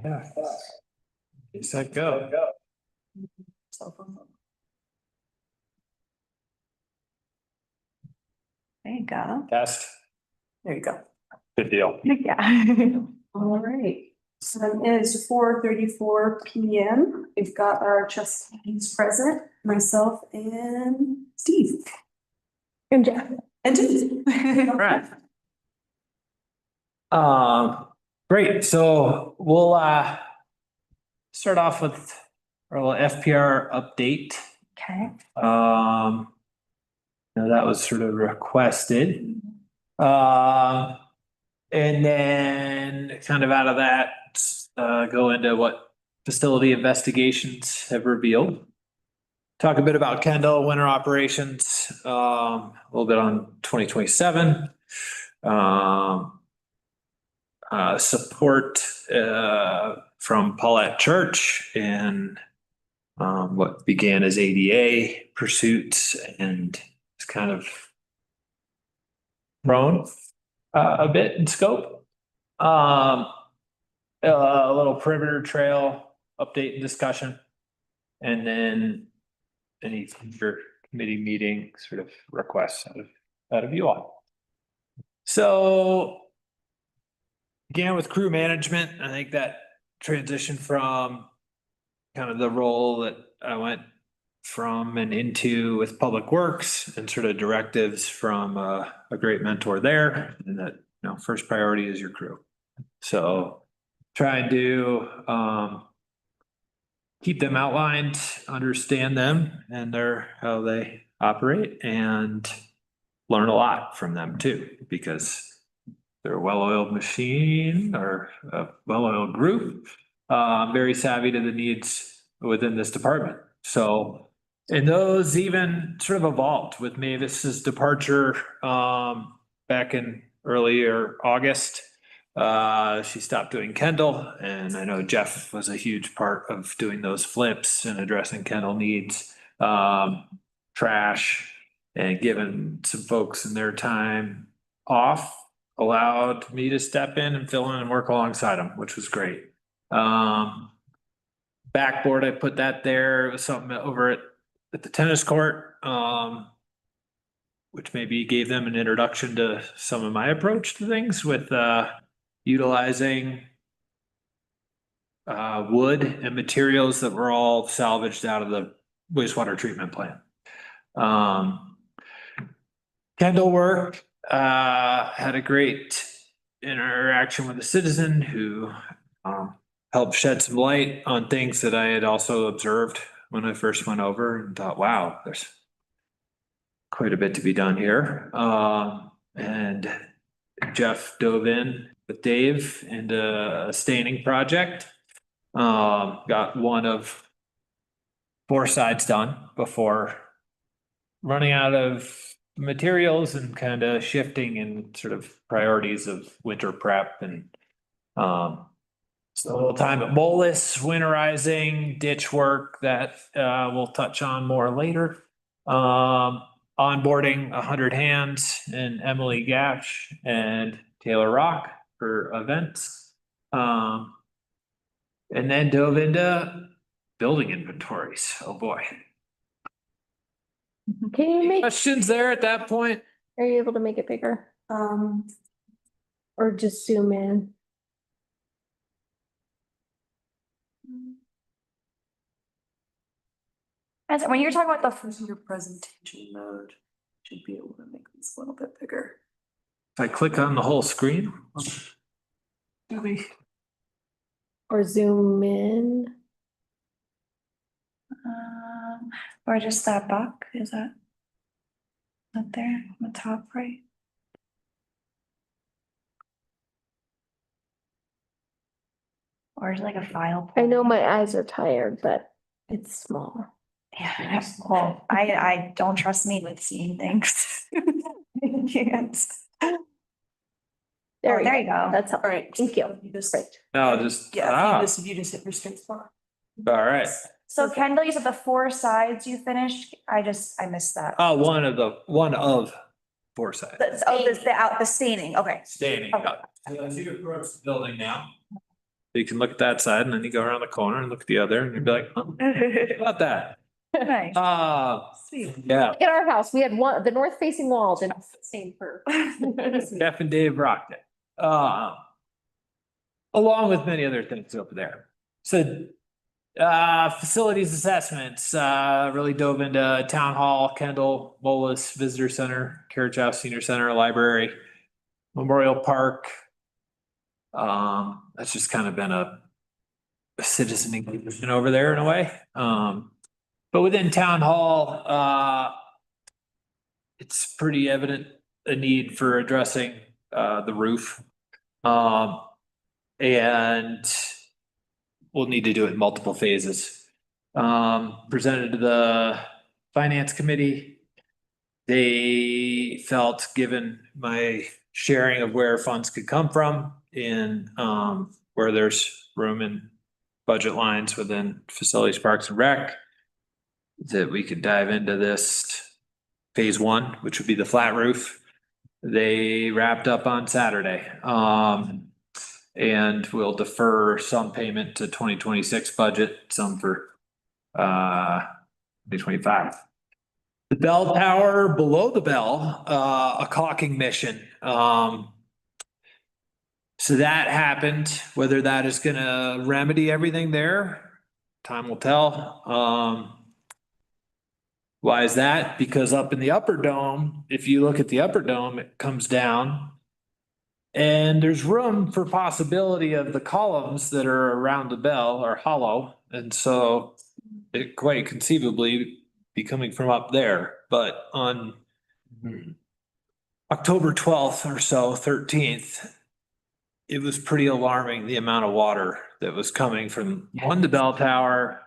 Yeah. You said go. Cell phone. There you go. Test. There you go. Good deal. Yeah. All right. So it is 4:34 PM. We've got our trustees present, myself and Steve. And Jeff. And Steve. Right. Great. So we'll start off with our little FPR update. Okay. That was sort of requested. And then kind of out of that, go into what facility investigations have revealed. Talk a bit about Kendall winter operations, a little bit on 2027. Support from Paulette Church and what began as ADA pursuits and it's kind of grown a bit in scope. A little perimeter trail update and discussion, and then any future committee meeting sort of requests out of you all. So began with crew management. I think that transition from kind of the role that I went from and into with Public Works and sort of directives from a great mentor there, and that, first priority is your crew. So try and do keep them outlined, understand them and how they operate, and learn a lot from them too, because they're a well-oiled machine or a well-oiled group, very savvy to the needs within this department. So, and those even sort of evolved with Mavis's departure back in earlier August. She stopped doing Kendall, and I know Jeff was a huge part of doing those flips and addressing Kendall needs, trash, and giving some folks in their time off allowed me to step in and fill in and work alongside them, which was great. Backboard, I put that there. It was something over at the tennis court, which maybe gave them an introduction to some of my approach to things with utilizing wood and materials that were all salvaged out of the wastewater treatment plant. Kendall work, had a great interaction with a citizen who helped shed some light on things that I had also observed when I first went over and thought, wow, there's quite a bit to be done here. And Jeff dove in with Dave into a staining project. Got one of 4 sides done before running out of materials and kind of shifting in sort of priorities of winter prep and so a little time at Bolus, winterizing, ditch work that we'll touch on more later. Onboarding 100 Hands and Emily Gash and Taylor Rock for events. And then dove into building inventories. Oh boy. Can you make, Questions there at that point? are you able to make it bigger? Or just zoom in? As when you're talking about the First, your presentation mode should be able to make this a little bit bigger. If I click on the whole screen. Maybe. Or zoom in? or just that buck, is that up there on the top right? Or is it like a file? I know my eyes are tired, but it's small. Yeah, well, I don't trust me with seeing things. I can't. There There you go. That's helpful. All right. Thank you. You just, Great. No, just, yeah, if you just hit your space bar. all right. So Kendall, you said the 4 sides you finished. I missed that. One of 4 sides. The staining, okay. Standing Okay. up. So as you approach the building now, You can look at that side and then you go around the corner and look at the other and you'd be like, oh, how about that? Nice. Sweet. Yeah, In our house, we had one, the north facing wall did not same for. Jeff and Dave rocked it. Along with many other things over there. So, facilities assessments, really dove into town hall, Kendall, Bolus Visitor Center, Carriage House Senior Center, library, Memorial Park. That's just kind of been a citizen engagement over there in a way. But within town hall, it's pretty evident a need for addressing, the roof. And we'll need to do it in multiple phases. Presented to the finance committee. They felt, given my sharing of where funds could come from in, where there's room in budget lines within facilities, parks and rec, that we could dive into this phase one, which would be the flat roof. They wrapped up on Saturday. And we'll defer some payment to 2026 budget, some for 2025. The bell tower below the bell, a caulking mission. So that happened. Whether that is gonna remedy everything there, time will tell. Why is that? Because up in the upper dome, if you look at the upper dome, it comes down. And there's room for possibility of the columns that are around the bell are hollow, and so it quite conceivably be coming from up there, but on October 12th or so, 13th, it was pretty alarming, the amount of water that was coming from, one, the bell tower,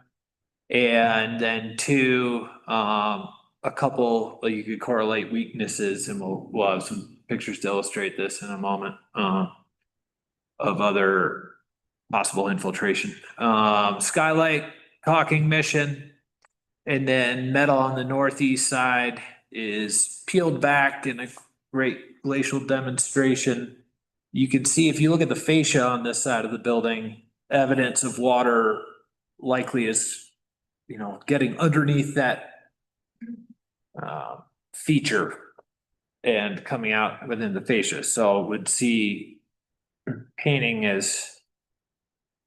and then two, a couple, you could correlate weaknesses, and we'll have some pictures to illustrate this in a moment, of other possible infiltration. Skylight caulking mission, and then metal on the northeast side is peeled back in a great glacial demonstration. You can see, if you look at the fascia on this side of the building, evidence of water likely is, getting underneath that feature and coming out within the fascia. So would see painting as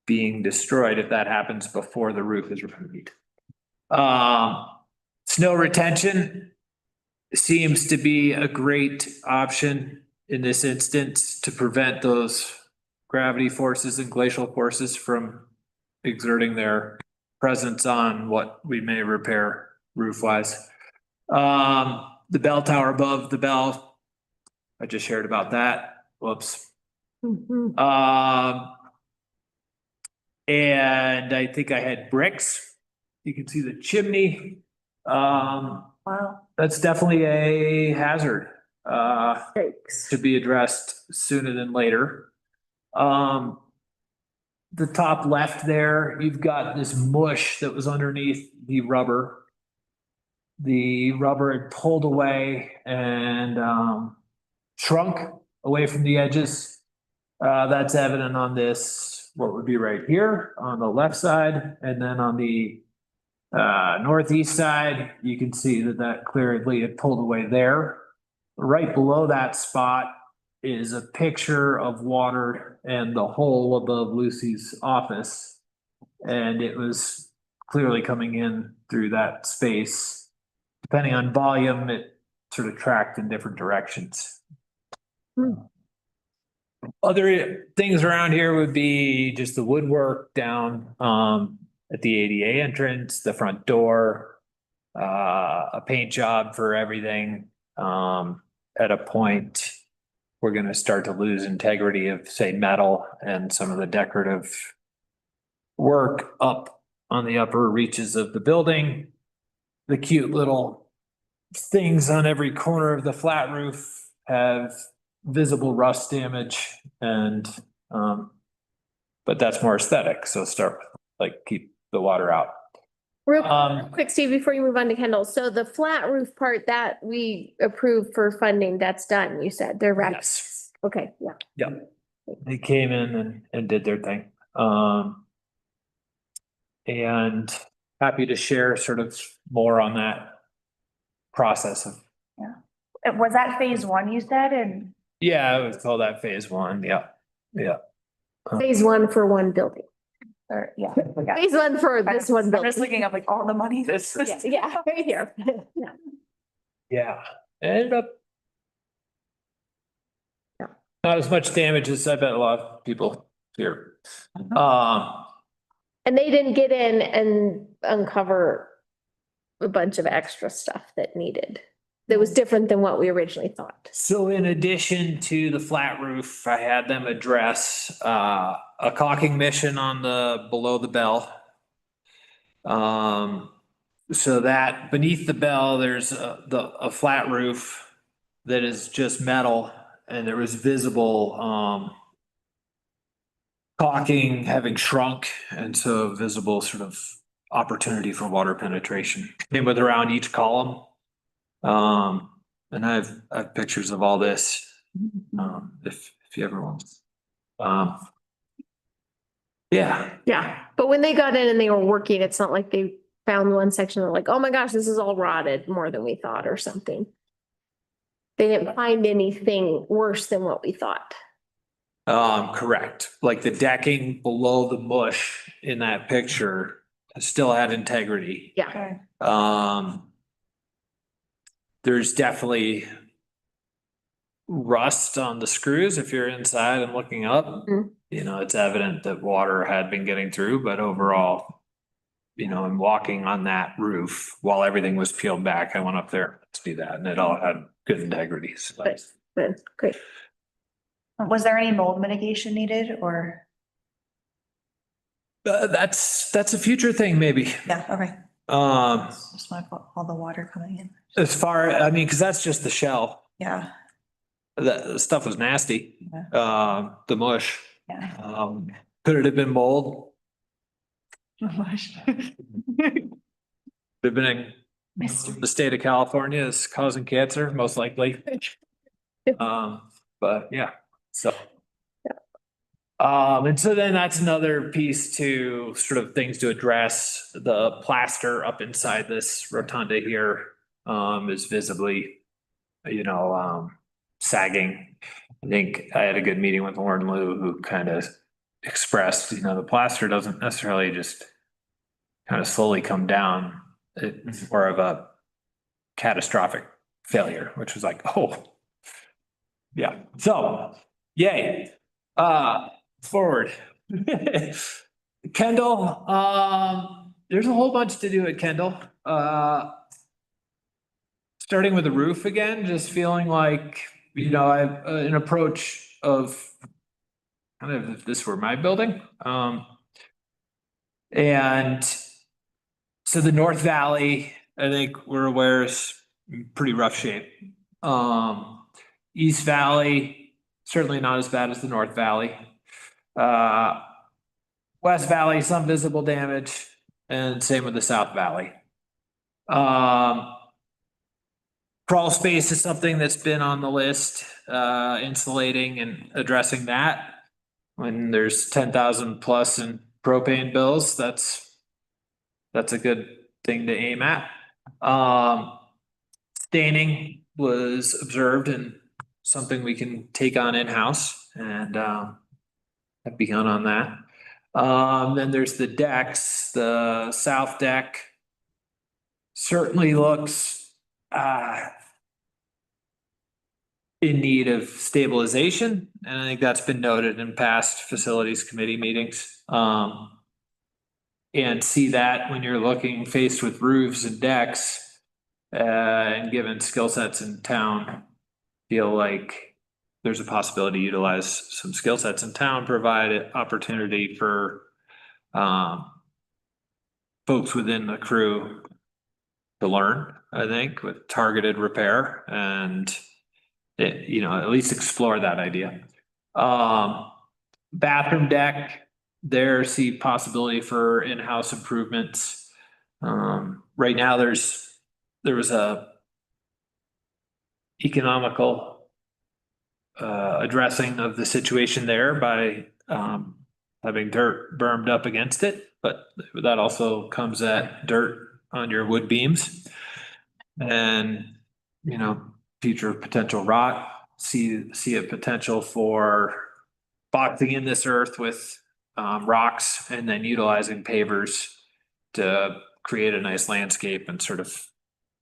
being destroyed if that happens before the roof is removed. Snow retention seems to be a great option in this instance to prevent those gravity forces and glacial forces from exerting their presence on what we may repair roof wise. The bell tower above the bell, I just shared about that. Whoops. Mhm. And I think I had bricks. You can see the chimney. Wow. That's definitely a hazard, Yikes. to be addressed sooner than later. The top left there, you've got this mush that was underneath the rubber. The rubber had pulled away and, shrunk away from the edges. That's evident on this, what would be right here on the left side, and then on the northeast side, you can see that clearly had pulled away there. Right below that spot is a picture of water and the hole above Lucy's office. And it was clearly coming in through that space. Depending on volume, it sort of tracked in different directions. Other things around here would be just the woodwork down at the ADA entrance, the front door, a paint job for everything. At a point, we're gonna start to lose integrity of, say, metal and some of the decorative work up on the upper reaches of the building. The cute little things on every corner of the flat roof have visible rust damage and, but that's more aesthetic, so start, keep the water out. Real quick, Steve, before you move on to Kendall, so the flat roof part that we approved for funding, that's done, you said, they're wrapped. Yes, Okay, yeah. they came in and did their thing. And happy to share sort of more on that process of, Was that phase one you said? And yeah, I would call that phase one. Yeah. Yeah. Phase one for one building. or yeah. Phase one for this one I'm building. just looking up like all the money this. Yeah, right here. Yeah. Yeah. It ended up. Yeah. Not as much damage as I bet a lot of people fear. And they didn't get in and uncover a bunch of extra stuff that needed, that was different than what we originally thought. So in addition to the flat roof, I had them address a caulking mission on the below the bell. So that beneath the bell, there's a flat roof that is just metal, and there was visible caulking having shrunk, and so visible sort of opportunity for water penetration. Came with around each column. And I have pictures of all this, if you ever want. Yeah, Yeah, but when they got in and they were working, it's not like they found one section, they're like, oh my gosh, this is all rotted more than we thought or something. They didn't find anything worse than what we thought. correct. Like the decking below the mush in that picture still had integrity. Yeah, Okay. There's definitely rust on the screws if you're inside and looking up. Mhm. You know, it's evident that water had been getting through, but overall, you know, I'm walking on that roof while everything was peeled back. I went up there to do that, and it all had good integrity. So Good. Good, great. Was there any mold mitigation needed or? that's a future thing, maybe. Yeah, okay. Just want all the water coming in. As far, I mean, because that's just the shell. Yeah, The stuff was nasty. Yeah. The mush. yeah. Could it have been mold? Could have been in Mystery. the state of California is causing cancer, most likely. But yeah, so. And so then that's another piece to sort of things to address. The plaster up inside this rotunda here, is visibly, you know, sagging. I think I had a good meeting with Lauren Liu, who kind of expressed, you know, the plaster doesn't necessarily just kind of slowly come down. It's more of a catastrophic failure, which was like, oh, yeah. So, yay. Forward. Kendall, there's a whole bunch to do at Kendall. Starting with the roof again, just feeling like, you know, I have an approach of kind of if this were my building. And so the North Valley, I think we're aware is in pretty rough shape. East Valley, certainly not as bad as the North Valley. West Valley, some visible damage, and same with the South Valley. Crawl space is something that's been on the list, insulating and addressing that. When there's 10,000 plus in propane bills, that's a good thing to aim at. Staining was observed and something we can take on in-house, and have begun on that. Then there's the decks. The south deck certainly looks in need of stabilization, and I think that's been noted in past facilities committee meetings. And see that when you're looking faced with roofs and decks, and given skill sets in town, feel like there's a possibility to utilize some skill sets in town, provide opportunity for folks within the crew to learn, I think, with targeted repair and you know, at least explore that idea. Bathroom deck, there see possibility for in-house improvements. Right now there was a economical addressing of the situation there by having dirt bermed up against it, but that also comes at dirt on your wood beams. And, you know, future potential rot, see a potential for boxing in this earth with rocks and then utilizing pavers to create a nice landscape and sort of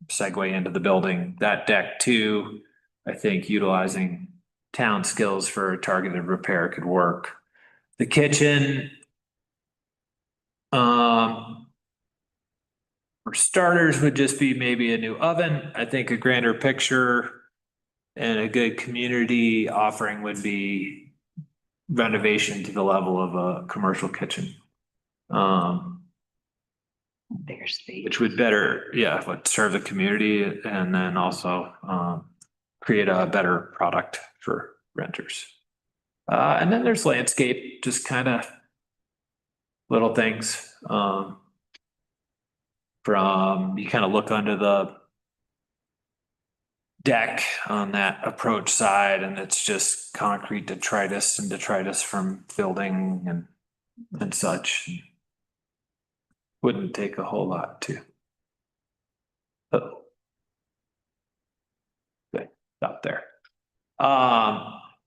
segue into the building. That deck too, I think utilizing town skills for targeted repair could work. The kitchen, for starters would just be maybe a new oven. I think a grander picture and a good community offering would be renovation to the level of a commercial kitchen. Bigger space. Which would better, yeah, would serve the community and then also create a better product for renters. And then there's landscape, just kind of little things. From you kind of look under the deck on that approach side, and it's just concrete detritus and detritus from building and such. Wouldn't take a whole lot to. Oh. Okay, stop there.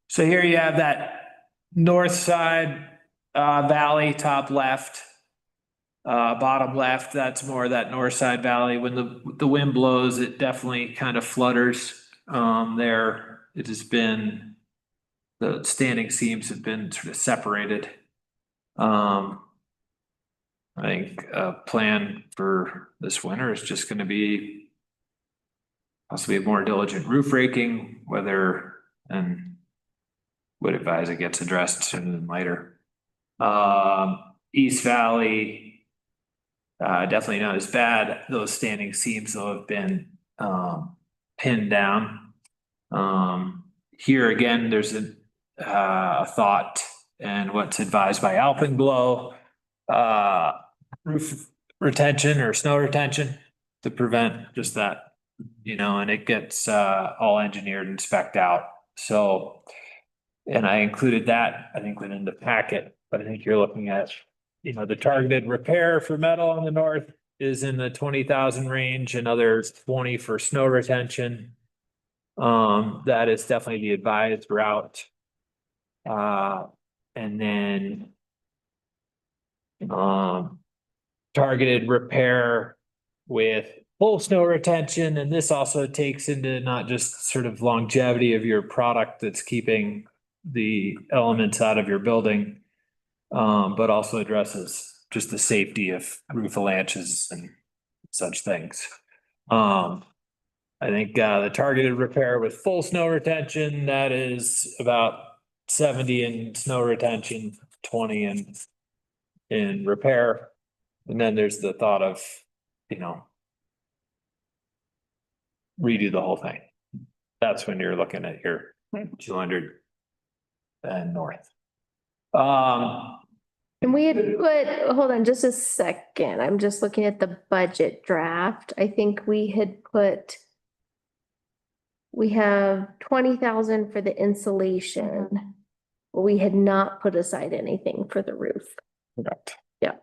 So here you have that north side valley, top left. Bottom left, that's more that north side valley. When the wind blows, it definitely kind of flutters there. It has been, the standing seams have been sort of separated. I think a plan for this winter is just going to be possibly more diligent roof raking, and would advise it gets addressed sooner than later. East Valley, definitely not as bad. Those standing seams though have been pinned down. Here again, there's a thought and what's advised by Alpenglow, roof retention or snow retention to prevent just that, and it gets all engineered and spec'd out. So, and I included that, I think within the packet, but I think you're looking at, the targeted repair for metal on the north is in the 20,000 range, another 20 for snow retention. That is definitely the advised route. And then targeted repair with full snow retention. And this also takes into not just sort of longevity of your product that's keeping the elements out of your building, but also addresses just the safety of roof avalanches and such things. I think the targeted repair with full snow retention, that is about 70 in snow retention, 20 in repair. And then there's the thought of, redo the whole thing. That's when you're looking at your 200 and north. And we had put, hold on just a second. I'm just looking at the budget draft. I think we had put, we have 20,000 for the insulation. We had not put aside anything for the roof. Correct. Yeah.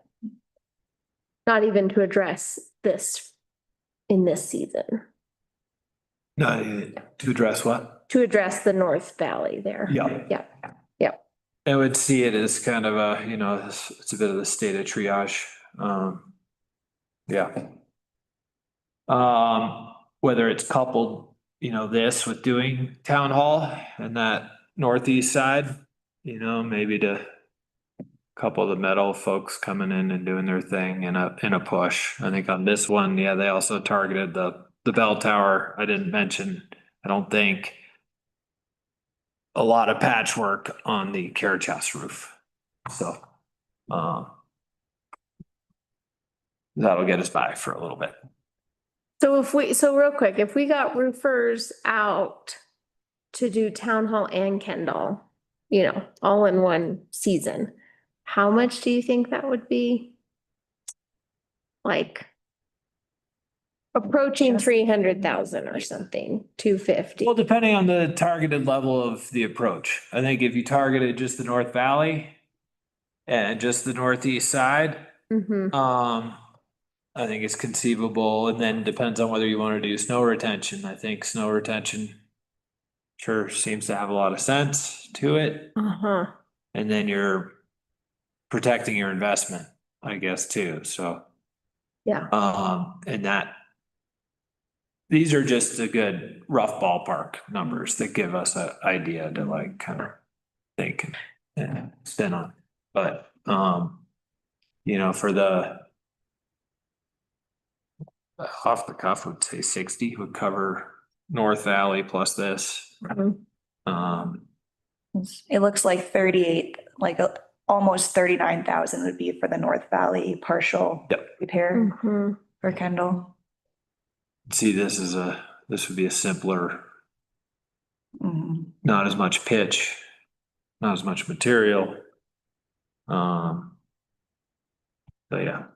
Not even to address this in this season. No, to address what? To address the North Valley there. Yeah. Yeah. I would see it as kind of a, it's a bit of the state of triage. Yeah. Whether it's coupled, this with doing town hall and that northeast side, maybe to couple the metal folks coming in and doing their thing in a push. I think on this one, yeah, they also targeted the bell tower. I didn't mention, I don't think, a lot of patchwork on the carriage chest roof. So, that'll get us by for a little bit. So real quick, if we got roofers out to do town hall and Kendall, all in one season, how much do you think that would be? Like approaching 300,000 or something, 250. Well, depending on the targeted level of the approach. I think if you targeted just the North Valley, and just the northeast side. Mm-hmm. I think it's conceivable, and then depends on whether you want to do snow retention. I think snow retention sure seems to have a lot of sense to it. Uh-huh. And then you're protecting your investment, I guess, too. So, Yeah. and that these are just a good rough ballpark numbers that give us an idea to like kind of think and spin on. But, you know, for the off the cuff, would say 60 would cover North Valley plus this. Mhm. Um, It looks like 38, like almost 39,000 would be for the North Valley partial Yep. repair Mhm. for Kendall. see, this would be a simpler, Mhm. not as much pitch, not as much material. But yeah,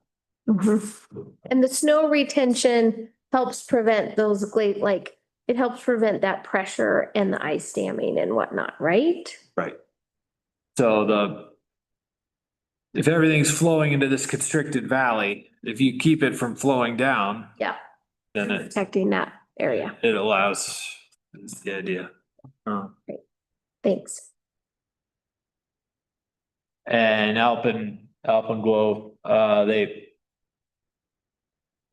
Mhm. And the snow retention helps prevent those like, it helps prevent that pressure and the ice damming and whatnot, right? right. So if everything's flowing into this constricted valley, if you keep it from flowing down, Yeah. then Protecting that area. it allows, is the idea. Thanks. And Alpenglow, they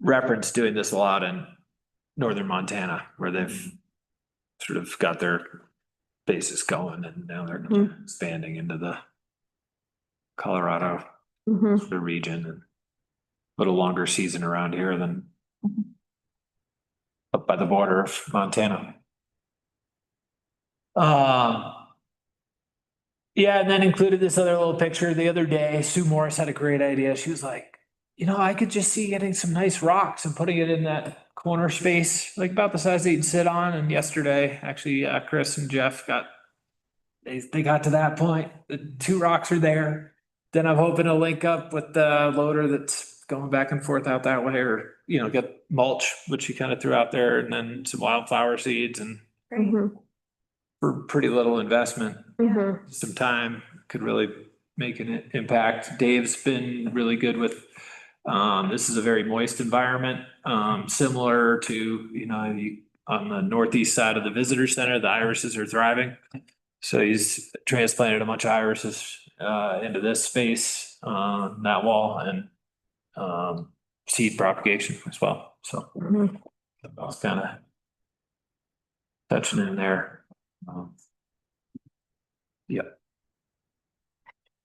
reference doing this a lot in northern Montana, where they've sort of got their bases going, and now they're expanding into the Colorado Mhm. sort of region, and a little longer season around here than up by the border of Montana. Yeah, and then included this other little picture the other day. Sue Morris had a great idea. She was like, you know, I could just see getting some nice rocks and putting it in that corner space, like about the size that you'd sit on. And yesterday, actually, Chris and Jeff they got to that point. The two rocks are there. Then I'm hoping to link up with the loader that's going back and forth out that way, or, you know, get mulch, which he kind of threw out there, and then some wildflower seeds, and Mhm. for pretty little investment, Mhm. some time could really make an impact. Dave's been really good with, this is a very moist environment, similar to, you know, on the northeast side of the visitor center, the irises are thriving. So he's transplanted a bunch of irises into this space on that wall, and seed propagation as well. So Mhm. I was kind of touching in there. Yep.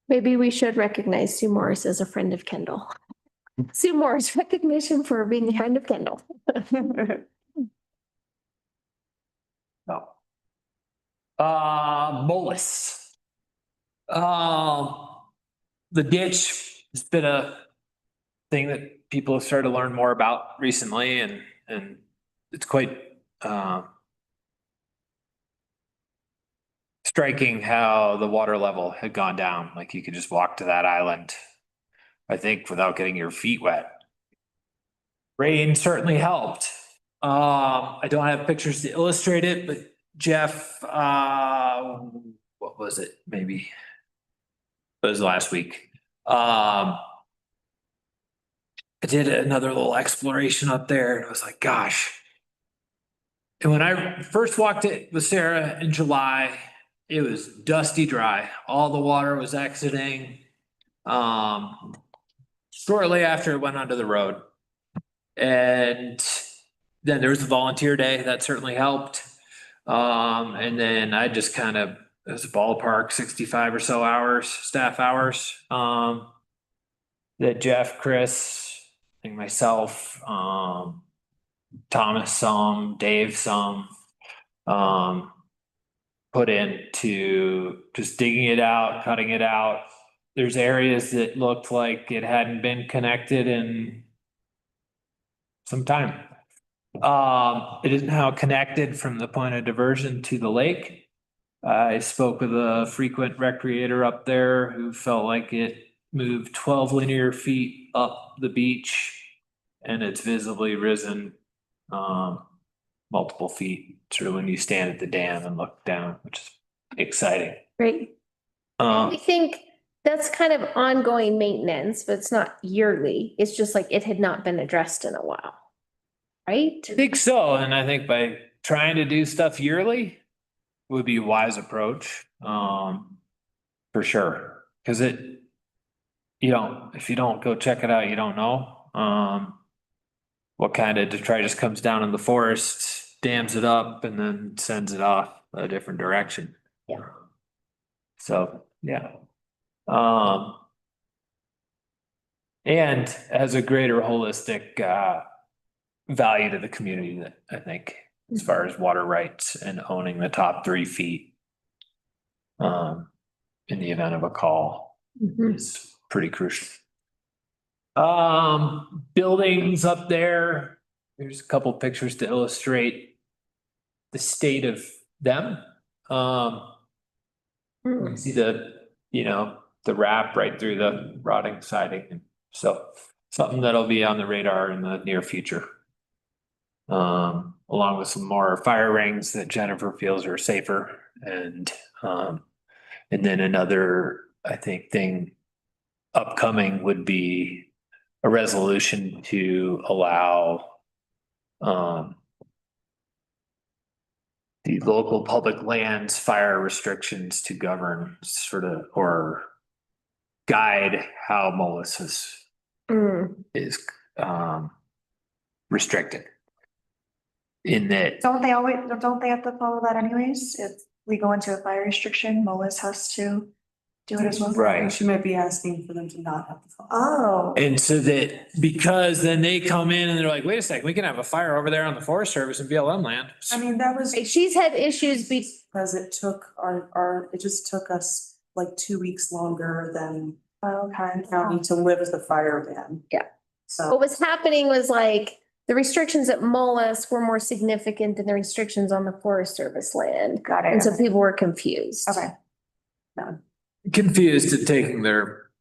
Maybe we should recognize Sue Morris as a friend of Kendall. Sue Morris recognition for being a friend of Kendall. No. Mollis. The ditch has been a thing that people have started to learn more about recently, and it's quite striking how the water level had gone down. Like you could just walk to that island, I think, without getting your feet wet. Rain certainly helped. I don't have pictures to illustrate it, but Jeff, what was it? Maybe it was last week. I did another little exploration up there, and I was like, gosh. And when I first walked it with Sarah in July, it was dusty dry. All the water was exiting. Shortly after it went onto the road. And then there was the volunteer day that certainly helped. And then I just kind of, it was a ballpark, 65 or so hours, staff hours. That Jeff, Chris, I think myself, Thomas some, Dave some, put into just digging it out, cutting it out. There's areas that looked like it hadn't been connected in some time. It is now connected from the point of diversion to the lake. I spoke with a frequent recreator up there who felt like it moved 12 linear feet up the beach, and it's visibly risen multiple feet sort of when you stand at the dam and look down, which is exciting. Great. Uh, We think that's kind of ongoing maintenance, but it's not yearly. It's just like it had not been addressed in a while. Right? I think so, and I think by trying to do stuff yearly would be a wise approach, for sure. Cause if you don't go check it out, you don't know, what kind of detritus comes down in the forest, dams it up and then sends it off a different direction. Yeah. So, yeah. And has a greater holistic, value to the community that I think, as far as water rights and owning the top 3 feet. In the event of a call Mhm. is pretty crucial. Buildings up there, there's a couple pictures to illustrate the state of them. You can see the wrap right through the rotting siding. So something that'll be on the radar in the near future. Along with some more fire rings that Jennifer feels are safer and then another, I think, thing upcoming would be a resolution to allow the local public lands fire restrictions to govern or guide how Molis is restricted. In that, Don't they have to follow that anyways? If we go into a fire restriction, MOLIS has to do it as well. right. She might be asking for them to not have to follow. Oh, And so that, because then they come in and they're like, wait a second, we can have a fire over there on the Forest Service and BLM land. I mean, that was She's had issues because it took it just took us like 2 weeks longer than okay. county to lift the fire ban. Yeah. So. what was happening was like the restrictions at Molis were more significant than the restrictions on the Forest Service land. Got it. And so people were confused. Okay. Confused at taking their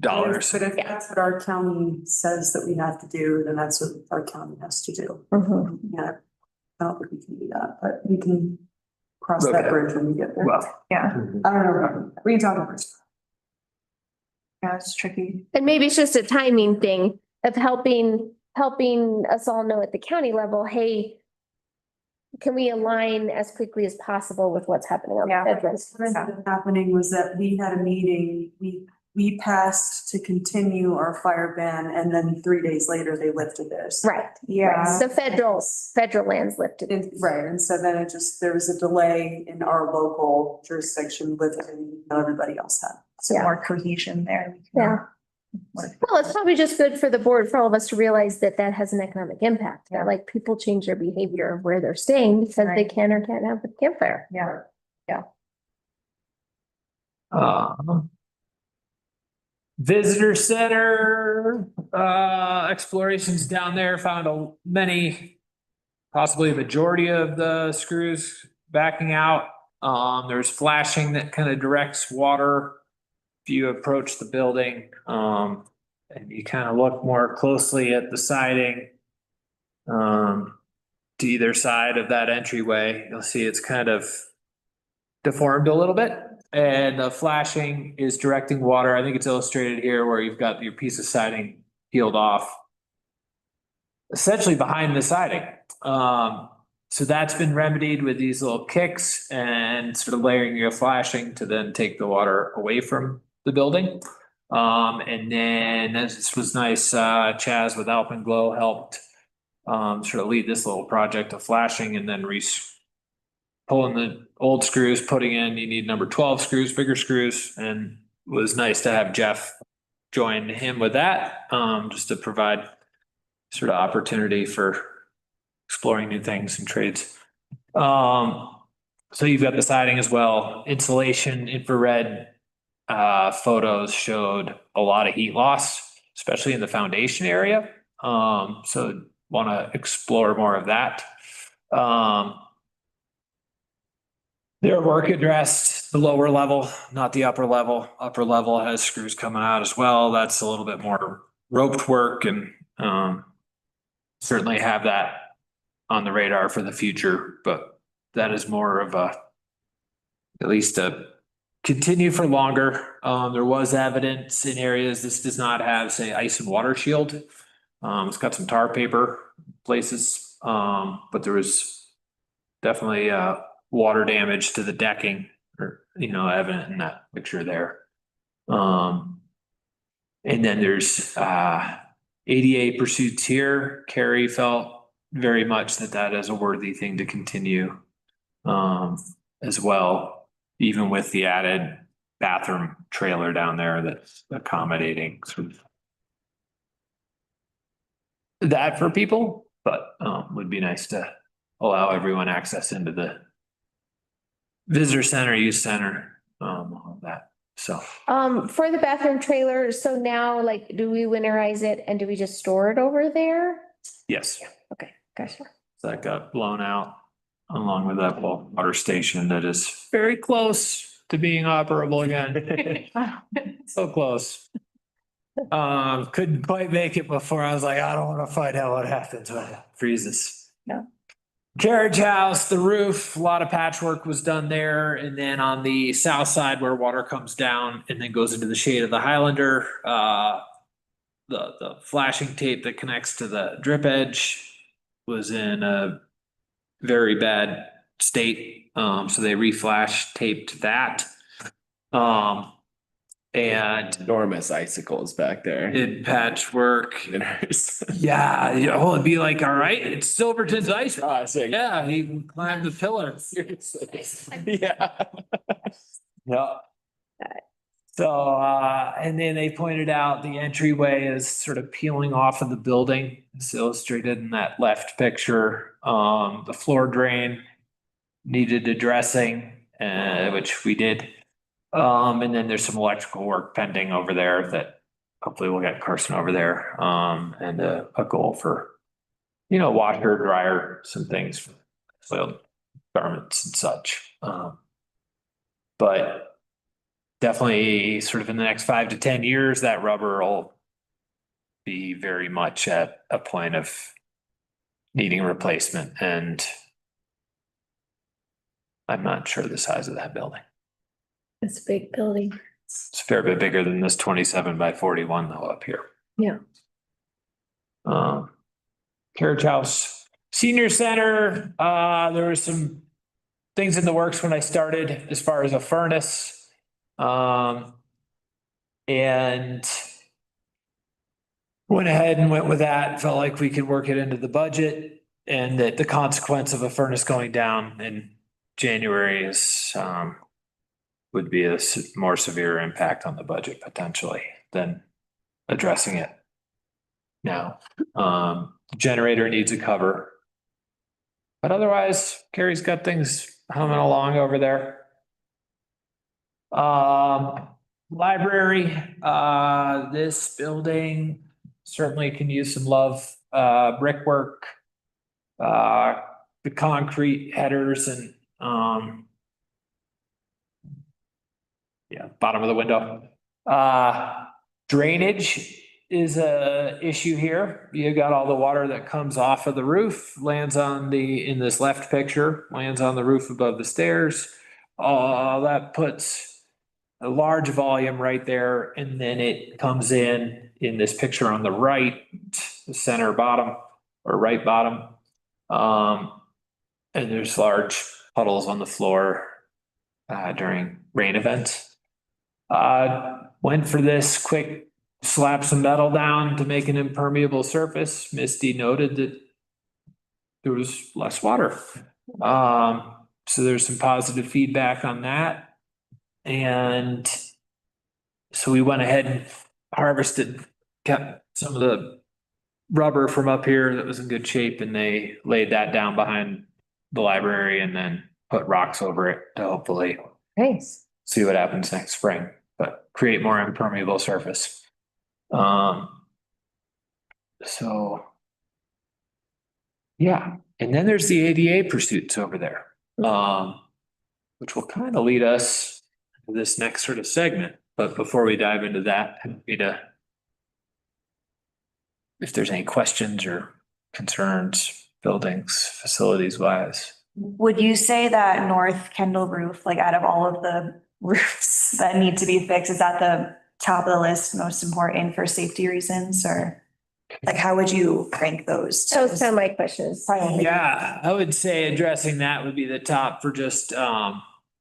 dollars. But if that's what our county says that we have to do, then that's what our county has to do. Mhm. Yeah, I don't think we can do that, but we can cross that Okay. bridge when we get there. Well. Yeah, I don't know, we can talk about it. yeah, it's tricky. And maybe it's just a timing thing of helping us all know at the county level, hey, can we align as quickly as possible with what's happening on Yeah. the federal? What ended up happening was that we had a meeting, we passed to continue our fire ban, and then 3 days later, they lifted theirs. Right. Yeah. The federal lands lifted. Right, and so then there was a delay in our local jurisdiction with everybody else had. Some Yeah. more cohesion there. Yeah. Well, it's probably just good for the board, for all of us to realize that that has an economic impact. That like people change their behavior of where they're staying because they Right. can or can't have a campfire. Yeah. Visitor center, explorations down there found possibly a majority of the screws backing out. There's flashing that kind of directs water if you approach the building. And you kind of look more closely at the siding. To either side of that entryway, you'll see it's kind of deformed a little bit. And the flashing is directing water. I think it's illustrated here where you've got your piece of siding peeled off. Essentially behind the siding. So that's been remedied with these little kicks and sort of layering your flashing to then take the water away from the building. And then this was nice, Chaz with Alpenglow helped sort of lead this little project of flashing and then pulling the old screws, putting in, you need number 12 screws, bigger screws, and it was nice to have Jeff join him with that, just to provide sort of opportunity for exploring new things and trades. So you've got the siding as well, insulation, infrared photos showed a lot of heat loss, especially in the foundation area. So want to explore more of that. Their work addressed the lower level, not the upper level. Upper level has screws coming out as well. That's a little bit more roped work and certainly have that on the radar for the future, but that is more of at least a continue for longer. There was evidence in areas this does not have, say, ice and water shield. It's got some tar paper places, but there was definitely water damage to the decking, or evident in that picture there. And then there's ADA pursuits here. Carrie felt very much that is a worthy thing to continue as well, even with the added bathroom trailer down there that's accommodating sort of that for people, but would be nice to allow everyone access into the visitor center, youth center, all of that. So For the bathroom trailer, so now like, do we winterize it and do we just store it over there? yes, Okay, gotcha. that got blown out along with that water station that is very close to being operable again. So close. Couldn't quite make it before. I was like, I don't want to find out what happens when it freezes. No. Carriage house, the roof, a lot of patchwork was done there. And then on the south side where water comes down and then goes into the shade of the Highlander, the flashing tape that connects to the drip edge was in a very bad state. So they reflash taped that. And Enormous icicles back there. did patchwork. Winners. Yeah, it'd be like, all right, it's Silverton's ice. Classic. Yeah, he climbed the pillar. Seriously. Yeah. Yeah. So, and then they pointed out the entryway is sort of peeling off of the building. It's illustrated in that left picture. The floor drain needed addressing, which we did. And then there's some electrical work pending over there that hopefully we'll get Carson over there. And a goal for, washer, dryer, some things for soiled garments and such. But definitely sort of in the next 5 to 10 years, that rubber will be very much at a point of needing replacement. And I'm not sure the size of that building. It's a big building. It's a fair bit bigger than this 27 by 41 though up here. Yeah. Carriage house, senior center, there was some things in the works when I started as far as a furnace. And went ahead and went with that, felt like we could work it into the budget and that the consequence of a furnace going down in January is, would be a more severe impact on the budget potentially than addressing it now. Generator needs a cover. But otherwise, Carrie's got things humming along over there. Library, this building certainly can use some love, brickwork. The concrete headers and, bottom of the window. Drainage is a issue here. You got all the water that comes off of the roof, lands on in this left picture, lands on the roof above the stairs. That puts a large volume right there, and then it comes in this picture on the right, the center bottom or right bottom. And there's large puddles on the floor during rain events. Went for this quick slap some metal down to make an impermeable surface. Misty noted that there was less water. So there's some positive feedback on that. And so we went ahead and harvested, kept some of the rubber from up here that was in good shape, and they laid that down behind the library and then put rocks over it to hopefully Nice. see what happens next spring, but create more impermeable surface. So yeah, and then there's the ADA pursuits over there, which will kind of lead us to this next sort of segment. But before we dive into that, if there's any questions or concerns, buildings, facilities wise. Would you say that North Kendall roof, like out of all of the roofs that need to be fixed? Is that the top of the list, most important for safety reasons, or like how would you rank those? That was kind of my question. is priority. Yeah, I would say addressing that would be the top for just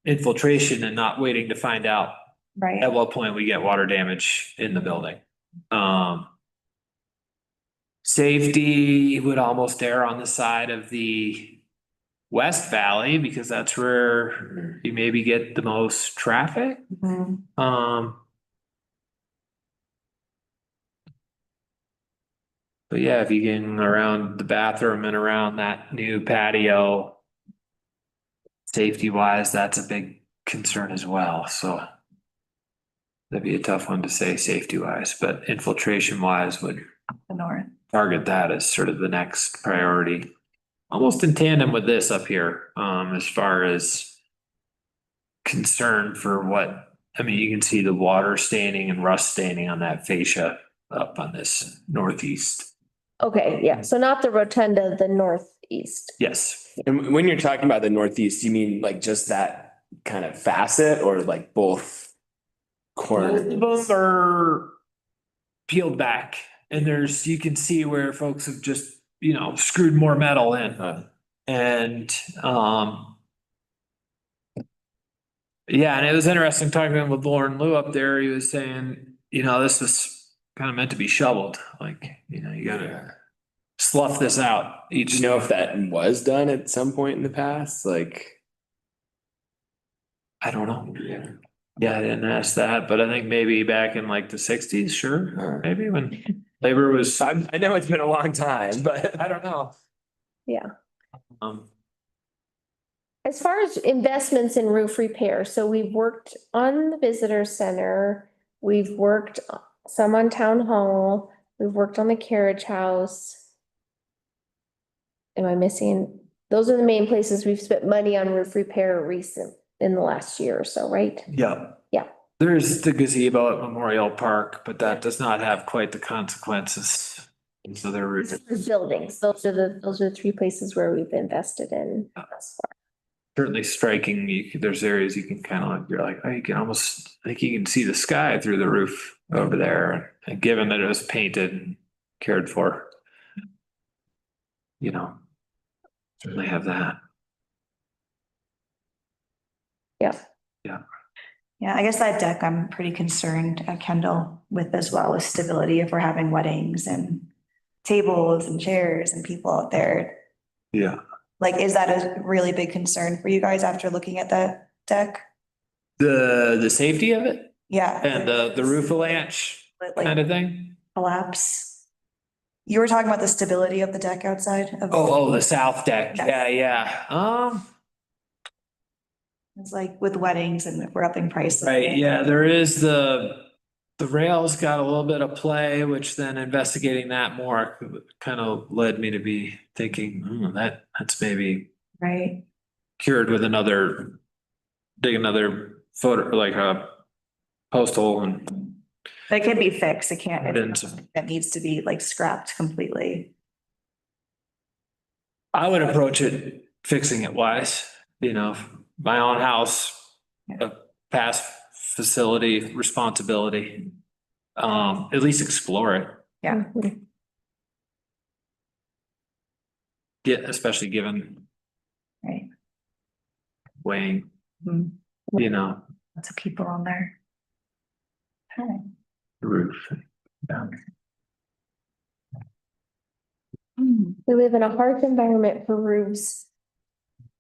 infiltration and not waiting to find out Right, at what point we get water damage in the building. Safety would almost err on the side of the West Valley because that's where you maybe get the most traffic. Mhm. But yeah, if you get around the bathroom and around that new patio, safety wise, that's a big concern as well, so. That'd be a tough one to say safety wise, but infiltration wise would The north. target that as sort of the next priority. Almost in tandem with this up here, as far as concern for what, I mean, you can see the water staining and rust staining on that fascia up on this northeast. Okay, yeah, so not the rotunda, the northeast. Yes, And when you're talking about the northeast, you mean like just that kind of facet or like both corners? both are peeled back and there's, you can see where folks have just, screwed more metal in. And, yeah, and it was interesting talking with Lauren Lou up there. He was saying, this was kind of meant to be shoveled. Like, you gotta slough this out Do each. you know if that was done at some point in the past? Like, I don't know. Yeah, I didn't ask that, but I think maybe back in like the sixties, sure, maybe when labor was, I know it's been a long time, but I don't know. Yeah. Um, As far as investments in roof repair, so we've worked on the visitor center, we've worked some on town hall, we've worked on the carriage house. Am I missing? Those are the main places we've spent money on roof repair in the last year or so, right? yeah. Yeah. There's the gazebo at Memorial Park, but that does not have quite the consequences. So there were, Buildings, those are the three places where we've invested in thus far. certainly striking, there's areas you can kind of, you're like, oh, you can almost, I think you can see the sky through the roof over there. And given that it was painted and cared for. Certainly have that. Yeah. Yeah, I guess that deck I'm pretty concerned at Kendall with as well, with stability if we're having weddings and tables and chairs and people out there. Yeah. Like, is that a really big concern for you guys after looking at that deck? The safety of it Yeah. and the roof avalanche kind Like of thing. collapse. You were talking about the stability of the deck outside of. Oh, the south deck. Yeah. Yeah. It's like with weddings and if we're upping prices. Right, yeah, there is the rails got a little bit of play, which then investigating that more kind of led me to be thinking, that's maybe Right. cured with dig another photo, like a post hole and. It can be fixed. It can't, Then it needs to be like scrapped completely. I would approach it fixing it wise, my own house, a past facility responsibility. At least explore it. Yeah. Yeah, especially given Right. weighing, Mhm. Lots of people on there. Okay. the roof. Yeah. We live in a harsh environment for roofs.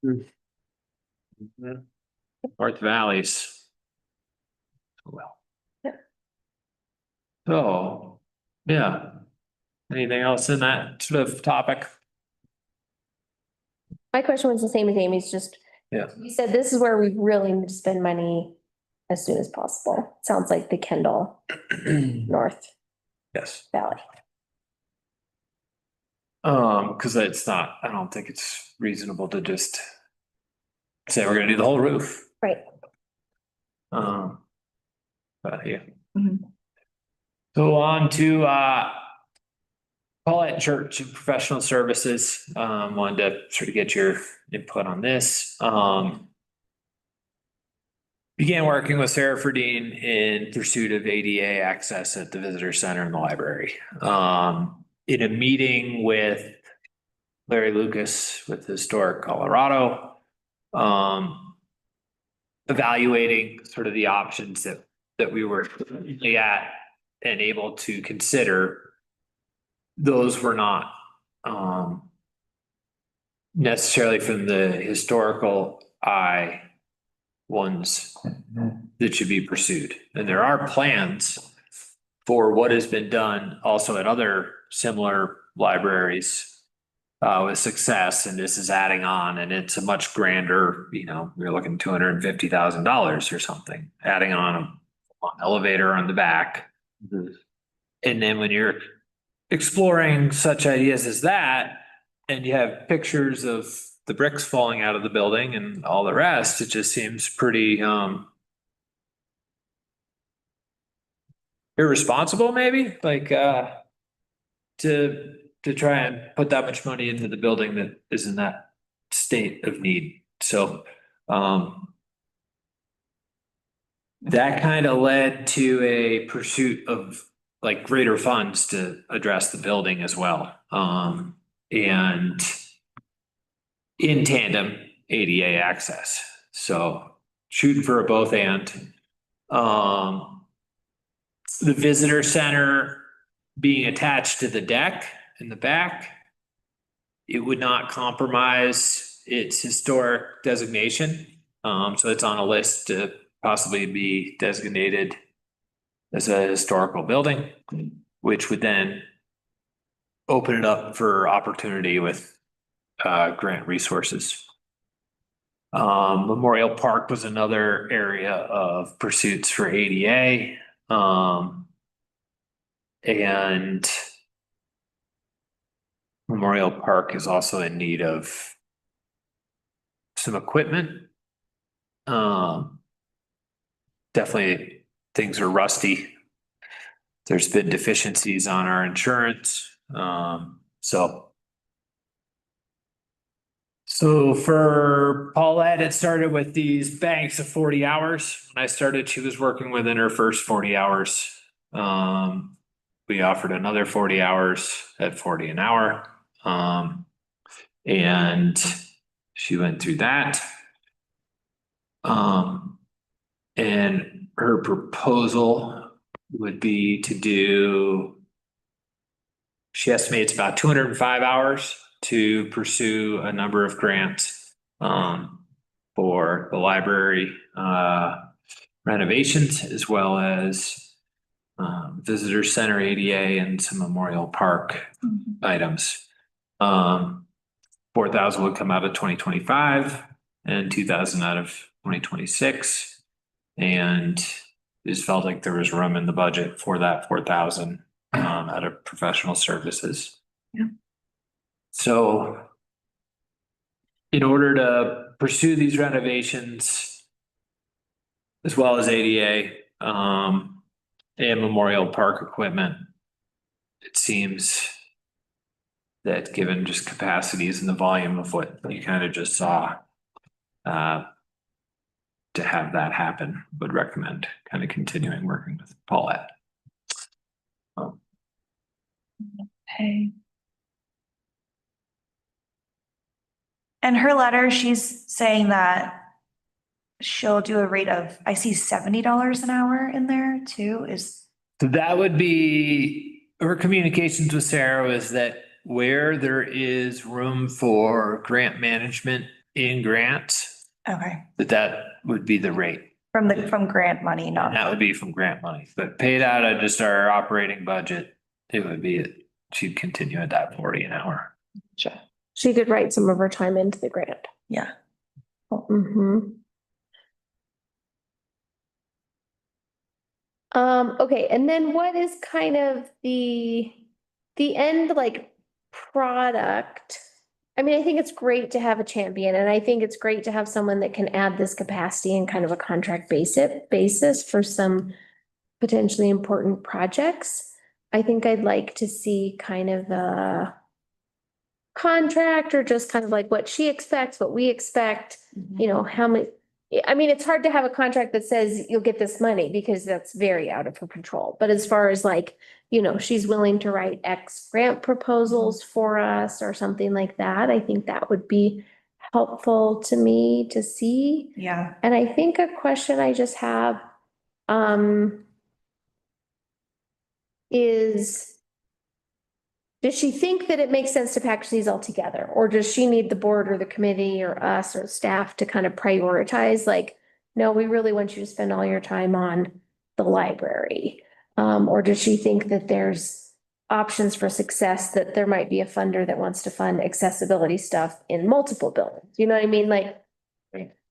North Valleys. Well. Yeah. So, yeah. Anything else in that sort of topic? My question was the same as Amy's, just. Yeah. You said this is where we really need to spend money as soon as possible. Sounds like the Kendall North Yes. Valley. Cause I don't think it's reasonable to just say we're gonna do the whole roof. Right. But yeah. Mhm. So on to, Paulette Church and Professional Services, wanted to sort of get your input on this. began working with Sarah Ferdine in pursuit of ADA access at the visitor center and the library. In a meeting with Larry Lucas with Historic Colorado, evaluating sort of the options that we were currently at and able to consider, those were not necessarily from the historical eye ones that should be pursued. And there are plans for what has been done also at other similar libraries with success, and this is adding on, and it's a much grander, we're looking $250,000 or something, adding on an elevator on the back. And then when you're exploring such ideas as that, and you have pictures of the bricks falling out of the building and all the rest, it just seems pretty irresponsible, maybe, like to try and put that much money into the building that is in that state of need. So that kind of led to a pursuit of like greater funds to address the building as well. And in tandem, ADA access. So shooting for a both and. The visitor center being attached to the deck in the back, it would not compromise its historic designation. So it's on a list to possibly be designated as a historical building, which would then open it up for opportunity with grant resources. Memorial Park was another area of pursuits for ADA. And Memorial Park is also in need of some equipment. Definitely things are rusty. There's been deficiencies on our insurance. So for Paulette, it started with these banks of 40 hours. When I started, she was working within her first 40 hours. We offered another 40 hours at 40 an hour. And she went through that. And her proposal would be to do, she estimates about 205 hours to pursue a number of grants for the library renovations, as well as visitor center ADA and some Memorial Park items. 4,000 would come out of 2025 and 2,000 out of 2026. And just felt like there was room in the budget for that 4,000 out of professional services. Yeah. So in order to pursue these renovations, as well as ADA and Memorial Park equipment, it seems that given just capacities and the volume of what you kind of just saw, to have that happen, would recommend kind of continuing working with Paulette. Okay. And her letter, she's saying that she'll do a rate of, I see $70 an hour in there too, So that would be, her communications with Sarah was that where there is room for grant management in grants, okay, that would be the rate. from grant money, And not, that would be from grant money, but paid out of just our operating budget, it would be, she'd continue at that 40 an hour. sure, She could write some of her time into the grant. yeah. Okay, and then what is kind of the end like product? I mean, I think it's great to have a champion, and I think it's great to have someone that can add this capacity in kind of a contract basis for some potentially important projects. I think I'd like to see kind of a contract, or just kind of like what she expects, what we expect, how many, I mean, it's hard to have a contract that says you'll get this money because that's very out of her control. But as far as like, she's willing to write X grant proposals for us or something like that, I think that would be helpful to me to see. Yeah, And I think a question I just have, is, does she think that it makes sense to package these all together? Or does she need the board or the committee or us or staff to kind of prioritize, like, no, we really want you to spend all your time on the library? Or does she think that there's options for success, that there might be a funder that wants to fund accessibility stuff in multiple buildings? You know what I mean? Like,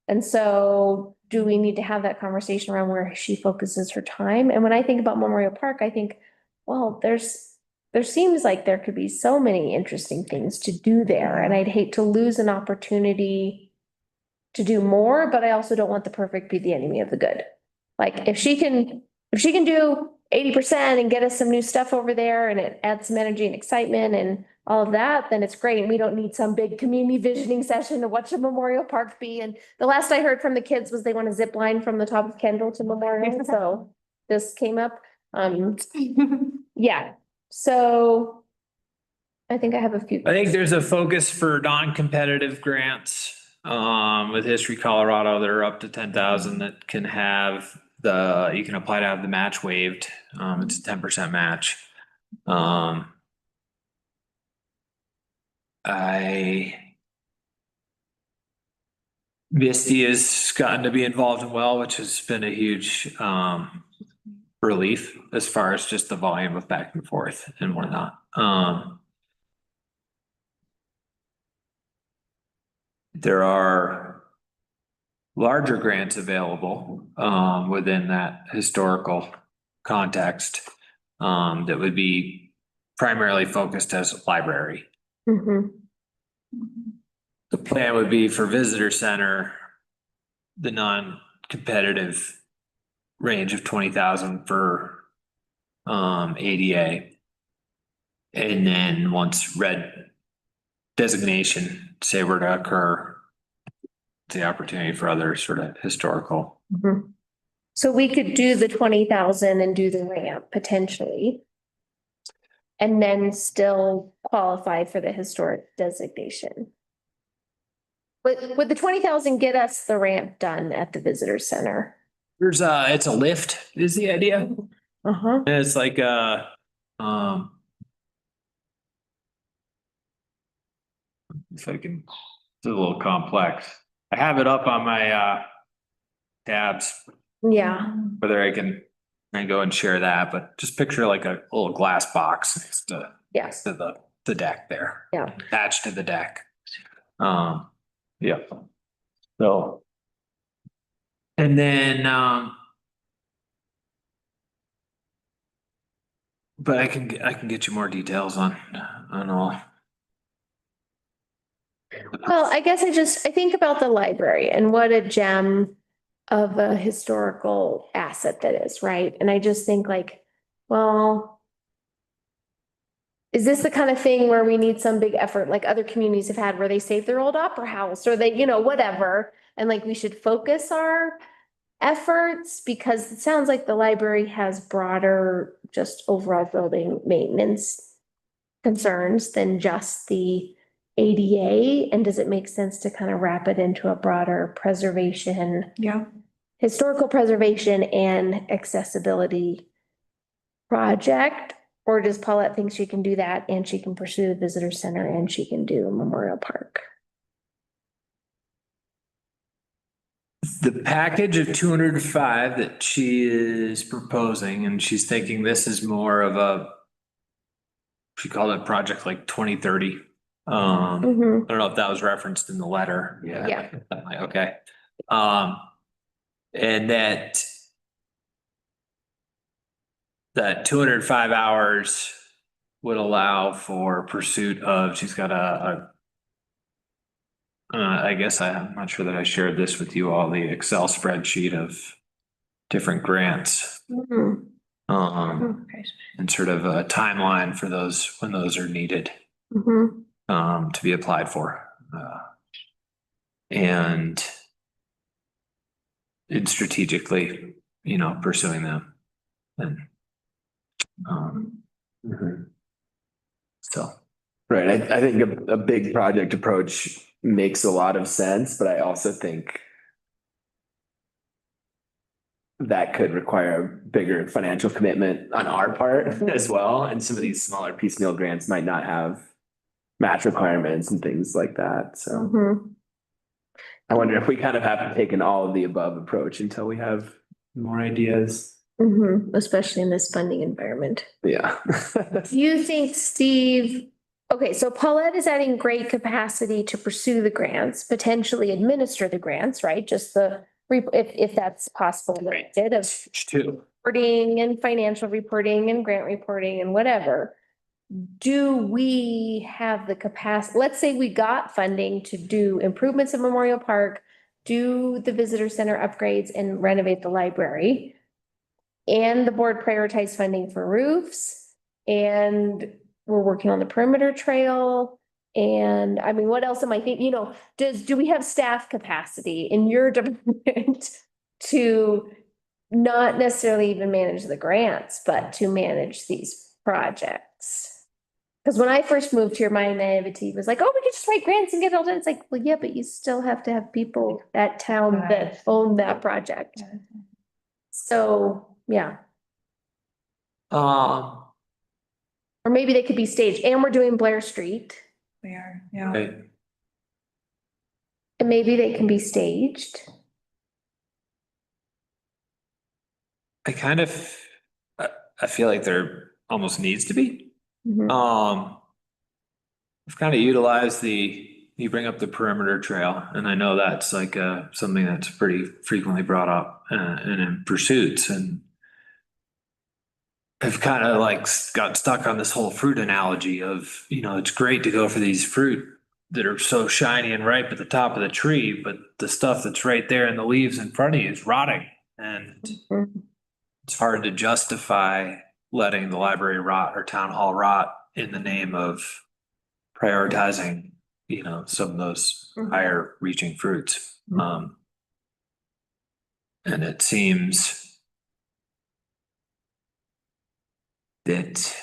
and so do we need to have that conversation around where she focuses her time? And when I think about Memorial Park, I think, well, there seems like there could be so many interesting things to do there, and I'd hate to lose an opportunity to do more, but I also don't want the perfect be the enemy of the good. Like, if she can do 80% and get us some new stuff over there and it adds some energy and excitement and all of that, then it's great. And we don't need some big community visioning session to watch a Memorial Park be. And the last I heard from the kids was they want to zip line from the top of Kendall to Memorial, so this came up. Yeah, so I think I have a few. I think there's a focus for non-competitive grants, with History Colorado that are up to 10,000 that can have you can apply to have the match waived. It's a 10% match. Misty has gotten to be involved in well, which has been a huge, relief as far as just the volume of back and forth and whatnot. There are larger grants available within that historical context that would be primarily focused as library. Mhm. The plan would be for visitor center, the non-competitive range of 20,000 for ADA. And then once red designation, say were to occur, the opportunity for other sort of historical. Mhm. So we could do the 20,000 and do the ramp potentially. And then still qualify for the historic designation. Would the 20,000 get us the ramp done at the visitor center? It's a lift is the idea. Uh-huh. And it's like if I can, it's a little complex. I have it up on my tabs, Yeah, whether I can go and share that, but just picture like a little glass box next to yes, the deck there. yeah. Attached to the deck. Yeah. So. And then but I can get you more details on all. Well, I guess I think about the library and what a gem of a historical asset that is, right? And I just think like, well, is this the kind of thing where we need some big effort like other communities have had where they save their old opera house or they, whatever. And like, we should focus our efforts because it sounds like the library has broader, just overall building maintenance concerns than just the ADA. And does it make sense to kind of wrap it into a broader preservation, yeah. historical preservation and accessibility project? Or does Paulette think she can do that and she can pursue the visitor center and she can do Memorial Park? The package of 205 that she is proposing, and she's thinking this is more of she called it project like 2030. I don't know if that was referenced in the letter. Yeah. Okay. And that 205 hours would allow for pursuit of, she's got I guess I'm not sure that I shared this with you all, the Excel spreadsheet of different grants. And sort of a timeline for those, when those are needed, to be applied for. And in strategically, pursuing them. And, Mhm. so, Right, I think a big project approach makes a lot of sense, but I also think that could require a bigger financial commitment on our part as well, and some of these smaller piecemeal grants might not have match requirements and things like that, so. Mhm. I wonder if we kind of have to take an all of the above approach until we have more ideas. Especially in this funding environment. Yeah. Do you think, Steve, okay, so Paulette is adding great capacity to pursue the grants, potentially administer the grants, right? Just if that's possible, Right. of too. reporting and financial reporting and grant reporting and whatever. Do we have the capacity? Let's say we got funding to do improvements in Memorial Park, do the visitor center upgrades and renovate the library. And the board prioritized funding for roofs, and we're working on the perimeter trail. And I mean, what else am I thinking? Do we have staff capacity in your department to not necessarily even manage the grants, but to manage these projects? Because when I first moved here, my naivety was like, oh, we could just write grants and get it all done. It's like, well, yeah, but you still have to have people at town that own that project. So, yeah. Um, Or maybe they could be staged, and we're doing Blair Street, We are, yeah. right. and maybe they can be staged. I kind of, I feel like there almost needs to be. I've kind of utilized you bring up the perimeter trail, and I know that's like something that's pretty frequently brought up and in pursuits, and I've kind of like got stuck on this whole fruit analogy of, it's great to go for these fruit that are so shiny and ripe at the top of the tree, but the stuff that's right there in the leaves in front of you is rotting, and it's hard to justify letting the library rot or town hall rot in the name of prioritizing, some of those higher reaching fruits. And it seems that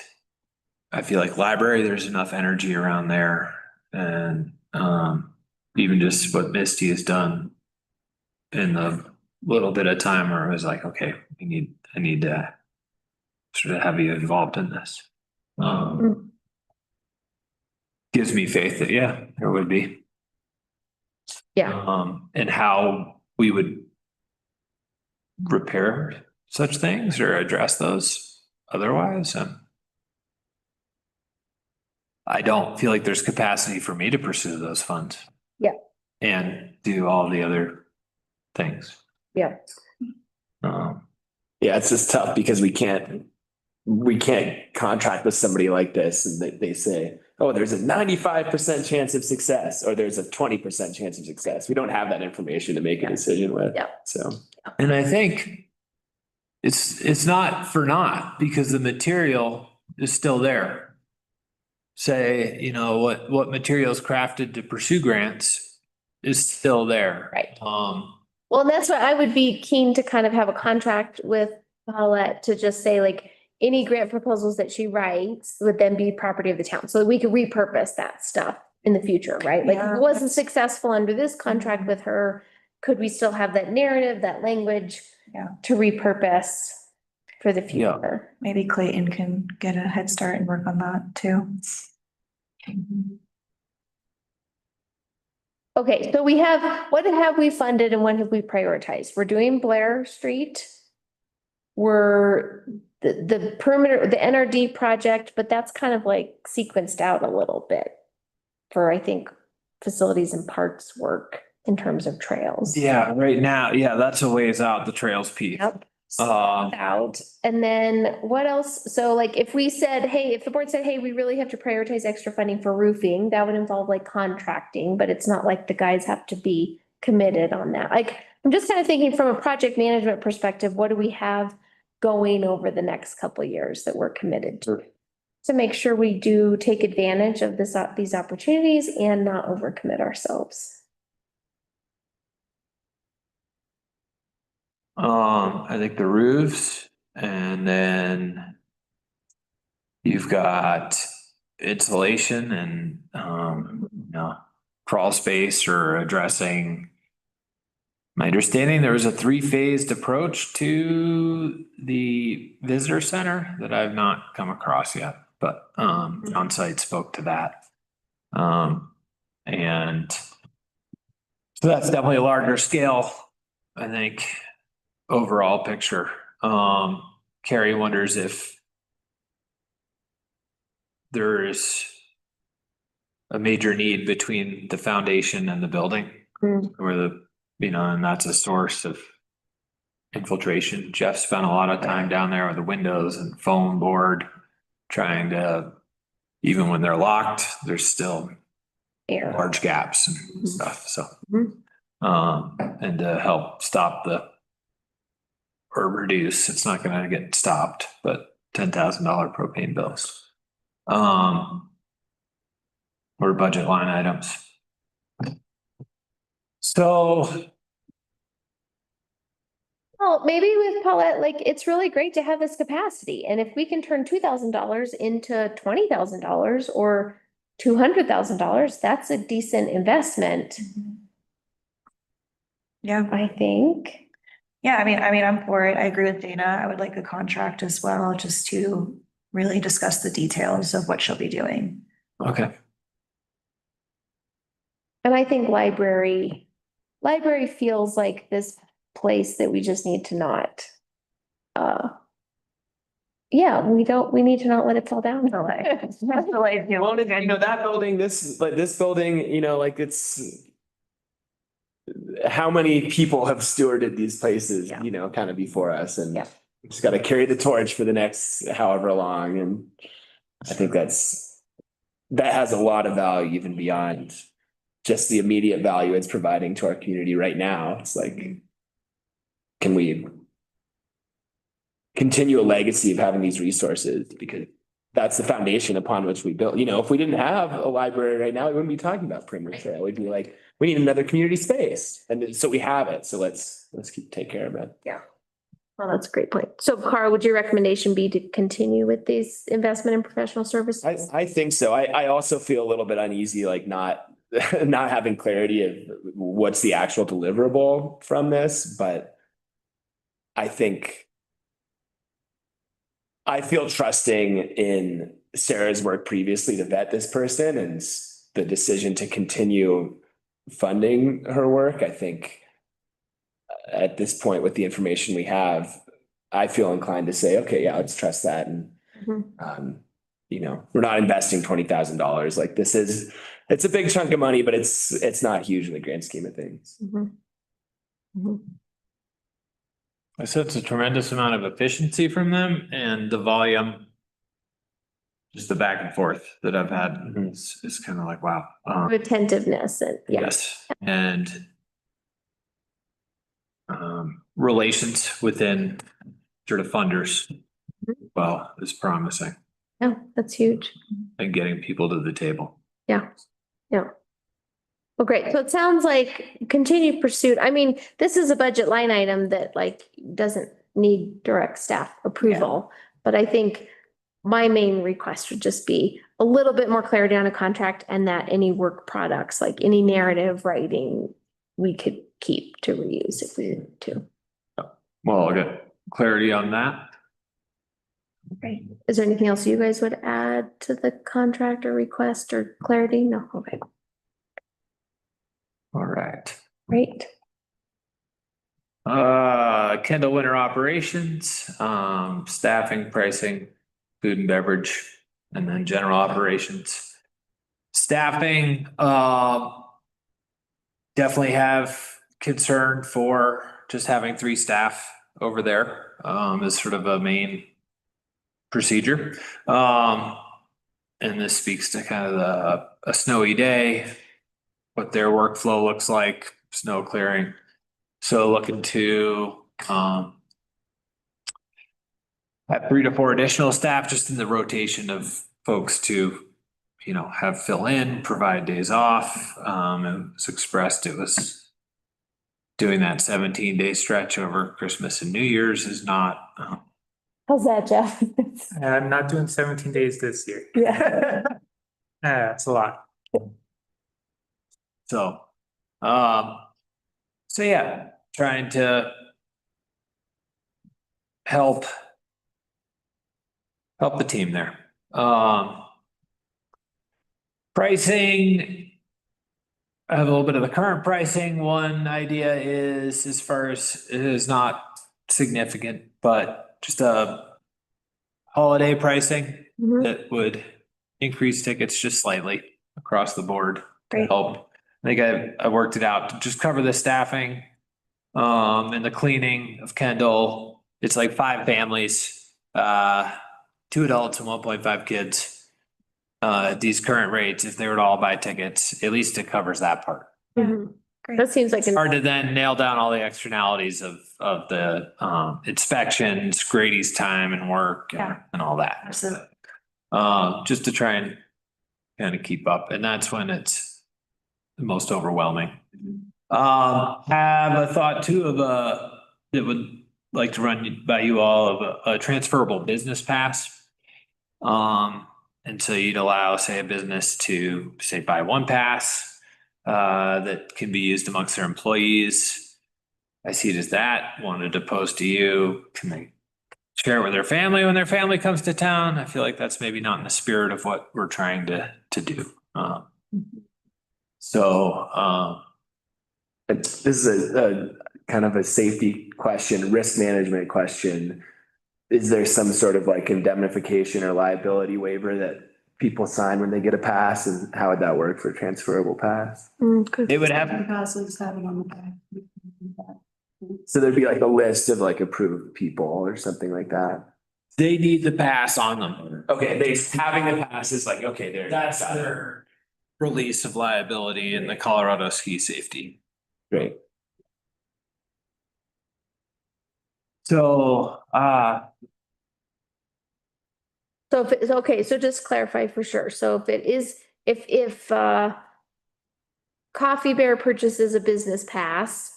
I feel like library, there's enough energy around there. And even just what Misty has done in the little bit of time where I was like, okay, I need to sort of have you involved in this. Gives me faith that, yeah, there would be. Yeah, And how we would repair such things or address those otherwise. I don't feel like there's capacity for me to pursue those funds. Yeah. And do all the other things. yeah. Yeah, it's just tough because we can't contract with somebody like this and they say, oh, there's a 95% chance of success, or there's a 20% chance of success. We don't have that information to make a decision with. Yeah. So. And I think it's not for naught because the material is still there. Say, what materials crafted to pursue grants is still there. Right. Well, and that's why I would be keen to kind of have a contract with Paulette to just say like, any grant proposals that she writes would then be property of the town. So we could repurpose that stuff in the future, right? Like if Yeah. it wasn't successful under this contract with her, could we still have that narrative, that language? Yeah. To repurpose for the future? Maybe Clayton can get a head start and work on that too. Okay, so what have we funded and what have we prioritized? We're doing Blair Street. We're the perimeter, the NRD project, but that's kind of like sequenced out a little bit for, I think, facilities and parks work in terms of trails. Yeah, right now, that's a ways out, the trails piece. Yep. Out. And then what else? So like if we said, hey, if the board said, hey, we really have to prioritize extra funding for roofing, that would involve like contracting, but it's not like the guys have to be committed on that. Like, I'm just kind of thinking from a project management perspective, what do we have going over the next couple of years that we're committed to make sure we do take advantage of these opportunities and not overcommit ourselves? I think the roofs, and then you've got insulation and, crawl space or addressing. My understanding, there was a three-phased approach to the visitor center that I've not come across yet, but, on-site spoke to that. And so that's definitely a larger scale, I think, overall picture. Carrie wonders if there's a major need between the foundation and the building, where and that's a source of infiltration. Jeff spent a lot of time down there with the windows and foam board, trying to, even when they're locked, there's still Air. large gaps and stuff, so. Mhm. And to help stop or reduce, it's not gonna get stopped, but $10,000 propane bills. Or budget line items. So, Well, maybe with Paulette, like, it's really great to have this capacity, and if we can turn $2,000 into $20,000 or $200,000, that's a decent investment, Yeah. I think. Yeah, I mean, I'm for it. I agree with Dana. I would like a contract as well, just to really discuss the details of what she'll be doing. okay, And I think library feels like this place that we just need to not, yeah, we need to not let it fall down. Well, that building, this building, like it's. How many people have stewarded these places, Yeah. kind of before us, and Yeah. just gotta carry the torch for the next however long, and I think that has a lot of value even beyond just the immediate value it's providing to our community right now. It's like, can we continue a legacy of having these resources? Because that's the foundation upon which we built. If we didn't have a library right now, we wouldn't be talking about Premier Trail. We'd be like, we need another community space. And so we have it. So let's take care of it. Well, that's a great point. So Carl, would your recommendation be to continue with these investment in professional services? I think so. I also feel a little bit uneasy, like not having clarity of what's the actual deliverable from this, but I feel trusting in Sarah's work previously to vet this person and the decision to continue funding her work. I think at this point, with the information we have, I feel inclined to say, okay, yeah, let's trust that. And, we're not investing $20,000. Like it's a big chunk of money, but it's not huge in the grand scheme of things. I sense a tremendous amount of efficiency from them, and the volume, just the back and forth that I've had is kind of like, wow. Attentiveness and, yeah. Yes, and relations within sort of funders, well, is promising, Yeah, that's huge. and getting people to the table. Yeah. Well, great. So it sounds like continued pursuit. I mean, this is a budget line item that doesn't need direct staff approval. But I think my main request would just be a little bit more clarity on a contract, and that any work products, like any narrative writing, we could keep to reuse if we need to. Well, I'll get clarity on that. Okay. Is there anything else you guys would add to the contract or request or clarity? No, okay, All right. great. Kendall Winter Operations, staffing, pricing, food and beverage, and then general operations. Staffing, definitely have concern for just having 3 staff over there, is sort of a main procedure. And this speaks to kind of a snowy day, what their workflow looks like, snow clearing. So looking to, have 3 to 4 additional staff just in the rotation of folks to, have fill in, provide days off. It was expressed, it was doing that 17-day stretch over Christmas and New Year's is not, How's that, Jeff? I'm not doing 17 days this year. Yeah. It's a lot. so. So yeah, trying to help the team there. Pricing. I have a little bit of the current pricing. One idea is, as far as it is not significant, but just a holiday pricing Mhm. that would increase tickets just slightly across the board to Great. help. I think I worked it out to just cover the staffing, and the cleaning of Kendall. It's like 5 families, 2 adults and 1.5 kids. At these current rates, if they were to all buy tickets, at least it covers that part. Mhm. Great. That seems like, It's hard to then nail down all the externalities of the inspections, Grady's time and work Yeah. and all that. Absolutely. Just to try and kind of keep up, and that's when it's the most overwhelming. Have a thought too of that would like to run by you all of a transferable business pass. And so you'd allow, say, a business to say buy one pass that can be used amongst their employees. I see it as that. Wanted to pose to you, can they share it with their family when their family comes to town? I feel like that's maybe not in the spirit of what we're trying to do. This is a kind of a safety question, risk management question. Is there some sort of like indemnification or liability waiver that people sign when they get a pass, and how would that work for a transferable pass? They would have, Passes have it on the back. So there'd be like a list of like approved people or something like that. they need the pass on them. Okay, having the pass is like, okay, there. That's their release of liability in the Colorado ski safety. Great. So, so if it's okay, so just clarify for sure. So if it is, if Coffee Bear purchases a business pass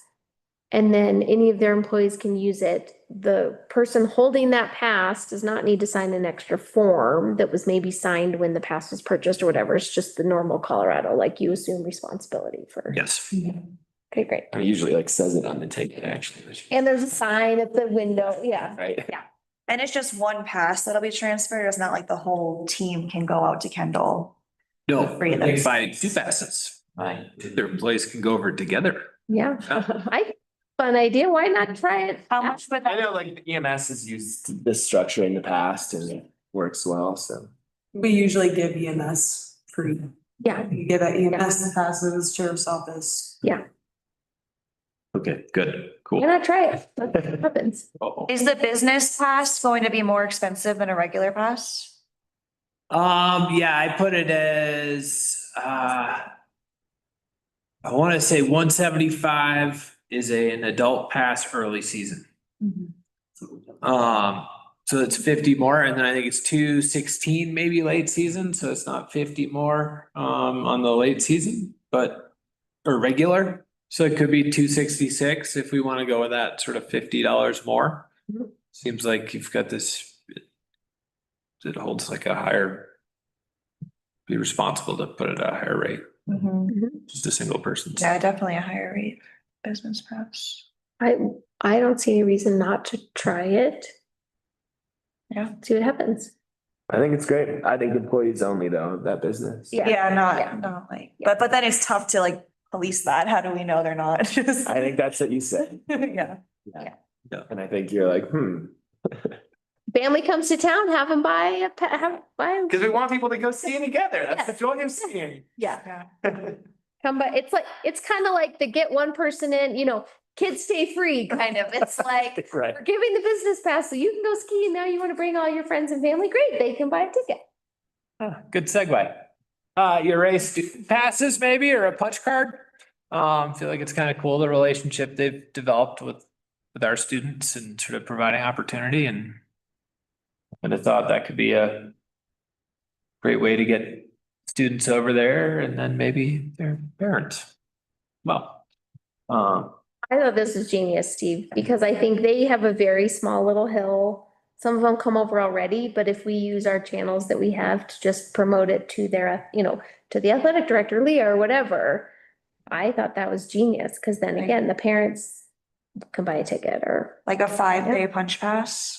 and then any of their employees can use it, the person holding that pass does not need to sign an extra form that was maybe signed when the pass was purchased or whatever. It's just the normal Colorado, like you assume responsibility for. yes. Okay, great. It usually like says it on the ticket actually. And there's a sign at the window, yeah. Right. And it's just one pass that'll be transferred. It's not like the whole team can go out to Kendall. No, Free of they those. buy 2 passes. Their employees can go over together. Yeah, fun idea. Why not try it? How much would I that? know like EMS has used this structure in the past and it works well, so. We usually give EMS free. Yeah, You give out EMS passes, sheriff's office. Okay, good, why cool. not try it? What happens? Uh-oh. Is the business pass going to be more expensive than a regular pass? Yeah, I put it as, I want to say 175 is an adult pass early season. So it's 50 more, and then I think it's 216 maybe late season, so it's not 50 more on the late season, but or regular. So it could be 266 if we want to go with that sort of $50 more. Mhm. Seems like you've got this. It holds like a higher. Be responsible to put it at a higher rate, just a single person. Yeah, definitely a higher rate business pass. I don't see any reason not to try it. Yeah. See what happens. I think it's great. I think employees only though, that business. Yeah. Yeah, Yeah. not like, Yeah. but then it's tough to like police that. How do we know they're not just? I think that's what you said. Yeah. And I think you're like, Family comes to town, have them buy Because we want people to go skiing together. That's the joy of skiing. yeah, Yeah. come by. It's kind of like the get one person in, kids stay free kind of. It's like, Right. we're giving the business pass so you can go ski and now you want to bring all your friends and family. Great, they can buy a ticket. Good segue. Your race student passes maybe, or a punch card. Feel like it's kind of cool, the relationship they've developed with our students and sort of providing opportunity, and I thought that could be a great way to get students over there and then maybe their parents. Well, I I thought this was genius, Steve, because I think they have a very small little hill. Some of them come over already, but if we use our channels that we have to just promote it to their, to the athletic director, Leah, or whatever. I thought that was genius, because then again, the parents can buy a ticket or. Like a 5-day punch pass.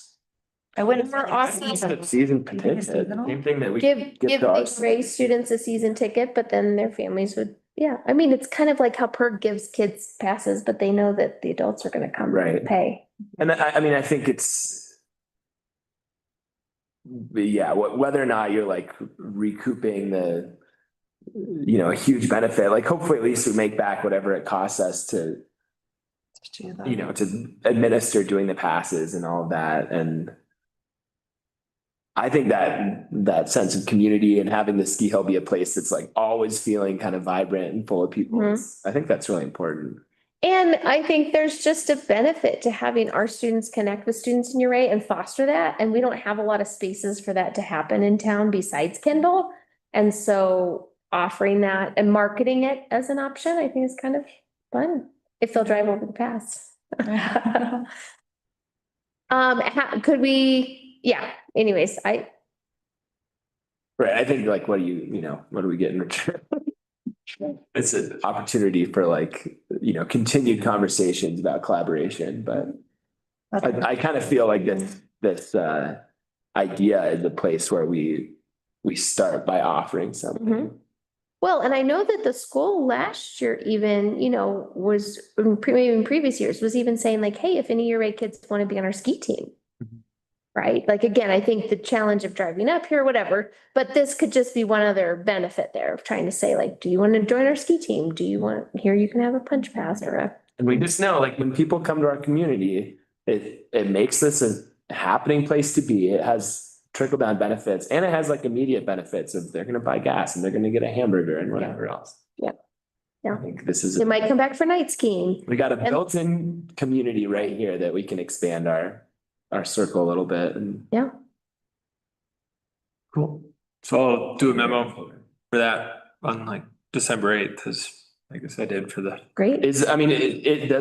I wouldn't. Or awesome. Season ticket, same thing that we Give give to our. the Gray students a season ticket, but then their families would, yeah, I mean, it's kind of like how PERG gives kids passes, but they know that the adults are gonna come Right. pay. And I mean, I think it's. Yeah, whether or not you're like recouping the, a huge benefit, like hopefully at least we make back whatever it costs us to, to administer doing the passes and all of that. And I think that sense of community and having the ski hill be a place that's like always feeling kind of vibrant and full of people. I think that's really important. And I think there's just a benefit to having our students connect with students in Uray and foster that. And we don't have a lot of spaces for that to happen in town besides Kendall. And so offering that and marketing it as an option, I think is kind of fun if they'll drive over the pass. Could we, yeah, anyways, Right, I think like, what do we get in return? It's an opportunity for like, continued conversations about collaboration, but I kind of feel like this idea is a place where we start by offering something. Well, and I know that the school last year even, was maybe in previous years was even saying like, hey, if any Uray kids want to be on our ski team. Right? Like, again, I think the challenge of driving up here, whatever, but this could just be one other benefit there of trying to say like, do you want to join our ski team? Do you want, here you can have a punch pass or a. And we just know like when people come to our community, it makes this a happening place to be. It has trickle down benefits and it has like immediate benefits of they're going to buy gas and they're going to get a hamburger and whatever else. Yeah. Yeah. I think this is. They might come back for night skiing. We got a built-in community right here that we can expand our circle a little bit and. Yeah. Cool. So I'll do a memo for that on like December 8th, as I guess I did for the. Great. Does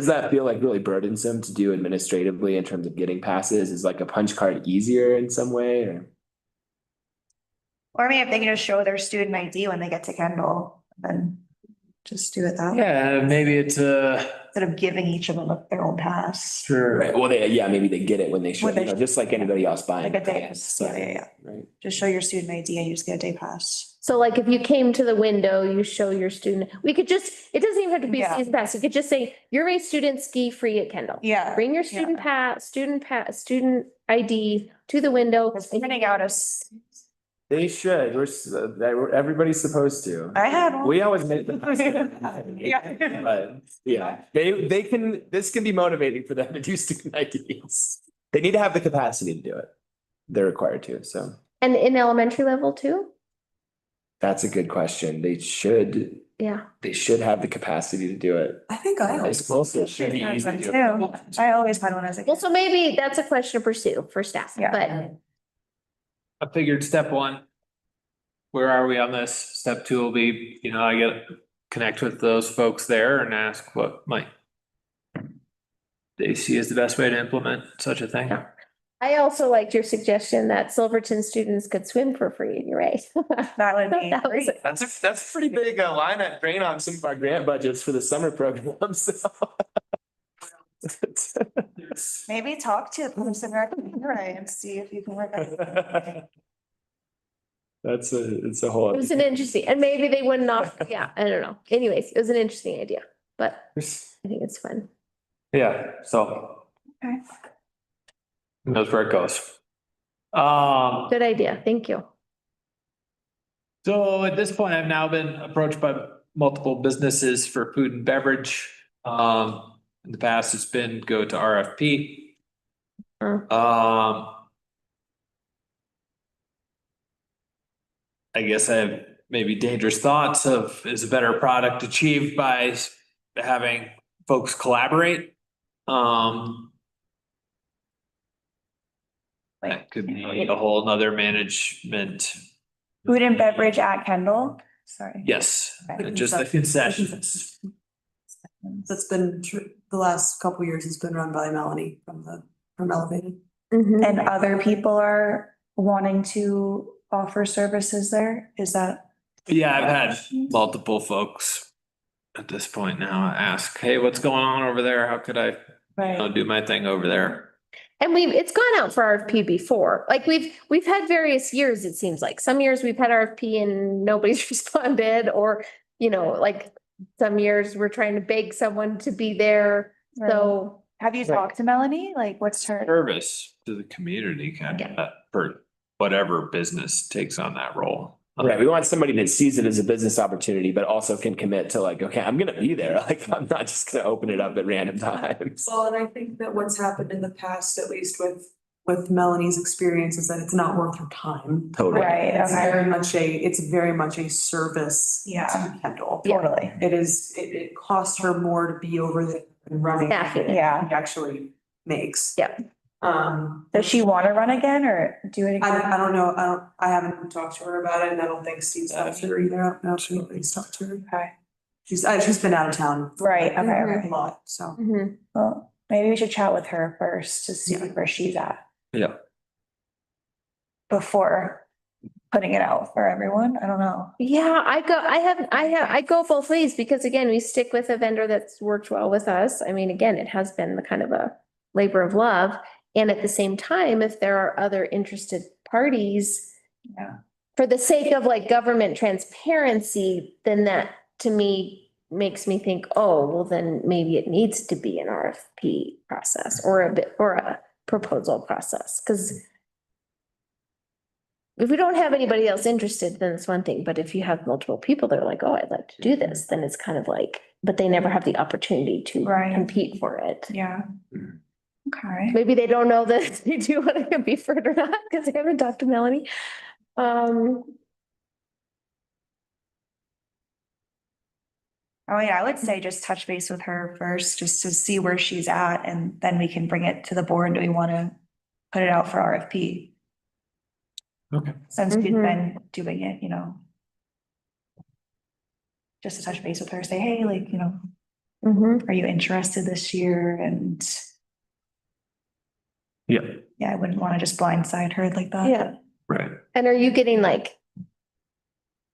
that feel like really burdensome to do administratively in terms of getting passes? Is like a punch card easier in some way or? Or I mean, if they can just show their student ID when they get to Kendall, then just do it that way. Yeah, maybe it's Instead of giving each of them their own pass. sure. Right, well, maybe they get it when they show, When they- just like anybody else buying. Like a day a pass. pass. Yeah. Right. Just show your student ID and you just get a day pass. So like if you came to the window, you show your student, it doesn't even have to be a Yeah. season pass. You could just say, you're a student ski free at Kendall. Yeah. Bring your student student ID to the window. Because printing out They should, everybody's supposed to. I had one. We always made them. Yeah. But, yeah, this can be motivating for them to do student IDs. They need to have the capacity to do it. They're required to, so. And in elementary level too? That's a good question. They should have the capacity to do it. I think I always should be easy to do. too. I always had one as a Well, kid. so maybe that's a question to pursue for staff, Yeah. but I figured step one, where are we on this? Step two will be, I get connect with those folks there and ask what might they see as the best way to implement such a thing. Yeah. I also liked your suggestion that Silverton students could swim for free. You're right. That would be That was great. That's a pretty big line at drain on some of our grant budgets for the summer programs. So. Maybe talk to the person right and see if you can work out. It's a whole. It was an interesting, and maybe they wouldn't yeah, I don't know. Anyways, it was an interesting idea, but I think it's fun. Yeah, so. Okay. Who knows where it goes? Good idea. Thank you. So at this point, I've now been approached by multiple businesses for food and beverage. In the past, it's been go to RFP. I guess I have maybe dangerous thoughts of is a better product achieved by having folks collaborate? That could be a whole nother management. Food and beverage at Kendall, sorry. Yes, Okay. just the concessions. That's been the last couple years has been run by Melanie from Elevated. Mhm. And other people are wanting to offer services there? Is that? Yeah, I've had multiple folks at this point now ask, hey, what's going on over there? How could I, do my thing over there? And it's gone out for RFP before. Like we've had various years, it seems like. Some years we've had RFP and nobody's responded, or, like some years we're trying to beg someone to be there. So, Have you talked to Melanie? Like, what's her? Service to the community kind of for whatever business takes on that role. Right, we want somebody that sees it as a business opportunity, but also can commit to like, okay, I'm gonna be there. Like, I'm not just gonna open it up at random times. Well, and I think that what's happened in the past, at least with Melanie's experience, is that it's not worth her time. Totally. Right, It's okay, very much a service Yeah. to Kendall. totally. It costs her more to be over there and running. Staffing. than Yeah. she actually makes. Yeah. Does she want to run again or do it again? I don't know, I haven't talked to her about it, and I don't think Steve's talked to her either, I don't know if anybody's talked to her. Okay, She's been out of town. right, okay, A okay. lot, so. mhm. Well, maybe we should chat with her first to see where she's at Yeah. before putting it out for everyone. I don't know. Yeah, I go both ways because again, we stick with a vendor that's worked well with us. I mean, again, it has been the kind of a labor of love. And at the same time, if there are other interested parties. Yeah. For the sake of like government transparency, then that to me makes me think, oh, well, then maybe it needs to be an RFP process or a proposal process, because. If we don't have anybody else interested, then it's one thing, but if you have multiple people that are like, oh, I'd like to do this, then it's kind of like, but they never have the opportunity to Right. compete for it. Yeah. Okay. Maybe they don't know that they do want to compete for it or not, because they haven't talked to Melanie. Oh, yeah, I would say just touch base with her first, just to see where she's at, and then we can bring it to the board. Do we want to put it out for RFP? Okay. Since we've Mhm. been doing it, just to touch base with her, say, hey, like, Mhm. are you interested this year? And Yeah, yeah, I wouldn't want to just blindside her like that. Yeah. right. And are you getting like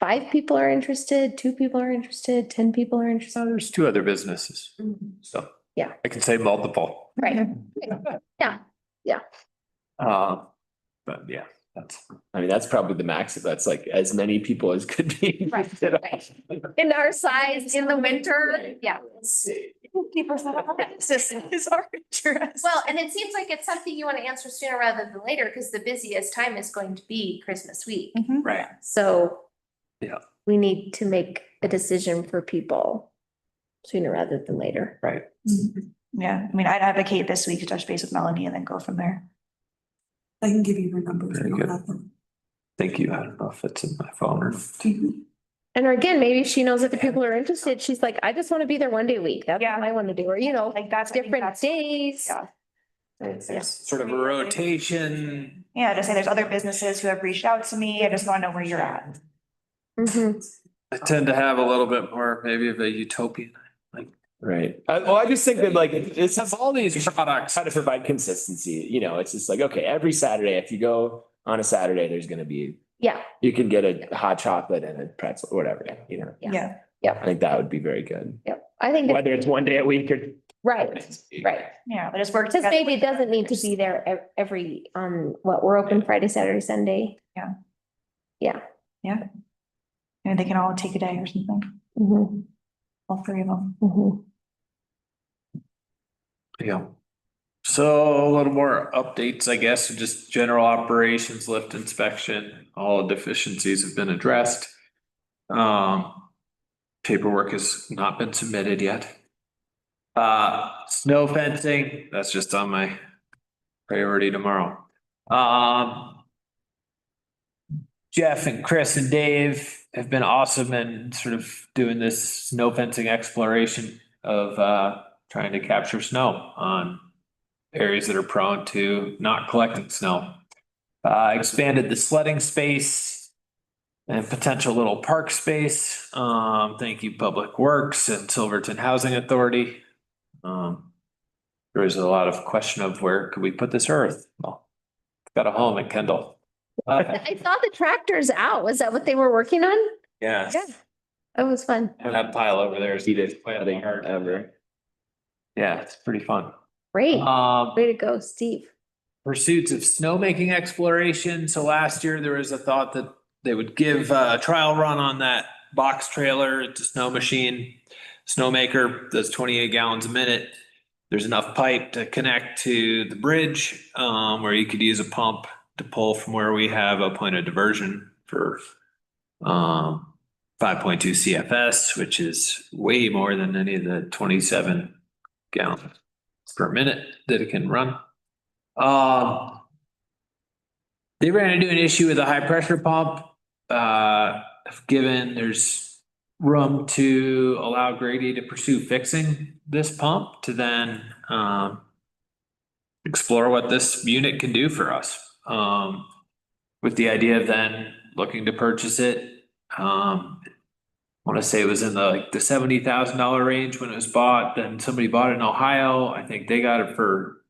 5 people are interested, 2 people are interested, 10 people are interested? So there's 2 other businesses, so. Yeah. I can say multiple. Right. Yeah. But yeah, I mean, that's probably the max. That's like as many people as could be. Right, right. In our size in the winter, yeah. 50% of our business is our interest. Well, and it seems like it's something you want to answer sooner rather than later, because the busiest time is going to be Christmas week. Mhm. right. So. Yeah. We need to make a decision for people sooner rather than later. Right. Yeah, I mean, I'd advocate this week to touch base with Melanie and then go from there. I can give you her number. if you Very don't good. have them. Thank you. I don't know if it's in my phone or. And again, maybe she knows that the people are interested. She's like, I just want to be there one day a week. That's Yeah. what I want to do. Or, Like I think different that's- days. Yeah. Yeah. Sort of a rotation. Yeah, just say there's other businesses who have reached out to me. I just want to know where you're at. Mhm. I tend to have a little bit more maybe of a utopian. Right. Well, I just think that like it's Have all these products. how to provide consistency, it's just like, okay, every Saturday, if you go on a Saturday, there's gonna be, Yeah, you can get a hot chocolate and a pretzel, or whatever, Yeah. Yeah, I think that would be very good. yep. I think, Whether it's one day a week or. right, right. yeah, but just work Because together. maybe it doesn't need to be there every, we're open Friday, Saturday, Sunday. And they can all take a day or something, Mhm. all 3 of them. Mhm. Yeah. So a little more updates, I guess, just general operations, lift inspection, all deficiencies have been addressed. Paperwork has not been submitted yet. Snow fencing, that's just on my priority tomorrow. Jeff and Chris and Dave have been awesome in sort of doing this snow fencing exploration of trying to capture snow on areas that are prone to not collecting snow. Expanded the sledding space. and potential little park space. Thank you, Public Works and Silverton Housing Authority. There was a lot of question of where could we put this earth? Well, got a home at Kendall. I saw the tractors out. Was that what they were working on? Yeah. Yeah. It was fun. And that pile over there is Heated quite thing hard. ever. Yeah, it's pretty fun. Great. Way to go, Steve. Pursuits of snowmaking exploration. So last year there was a thought that they would give a trial run on that box trailer. It's a snow machine. Snowmaker does 28 gallons a minute. There's enough pipe to connect to the bridge, where you could use a pump to pull from where we have a point of diversion for 5.2 CFS, which is way more than any of the 27 gallons per minute that it can run. They ran into an issue with a high pressure pump. Given there's room to allow Grady to pursue fixing this pump to then explore what this unit can do for us. With the idea of then looking to purchase it. I want to say it was in the $70,000 range when it was bought. Then somebody bought it in Ohio. I think they got it for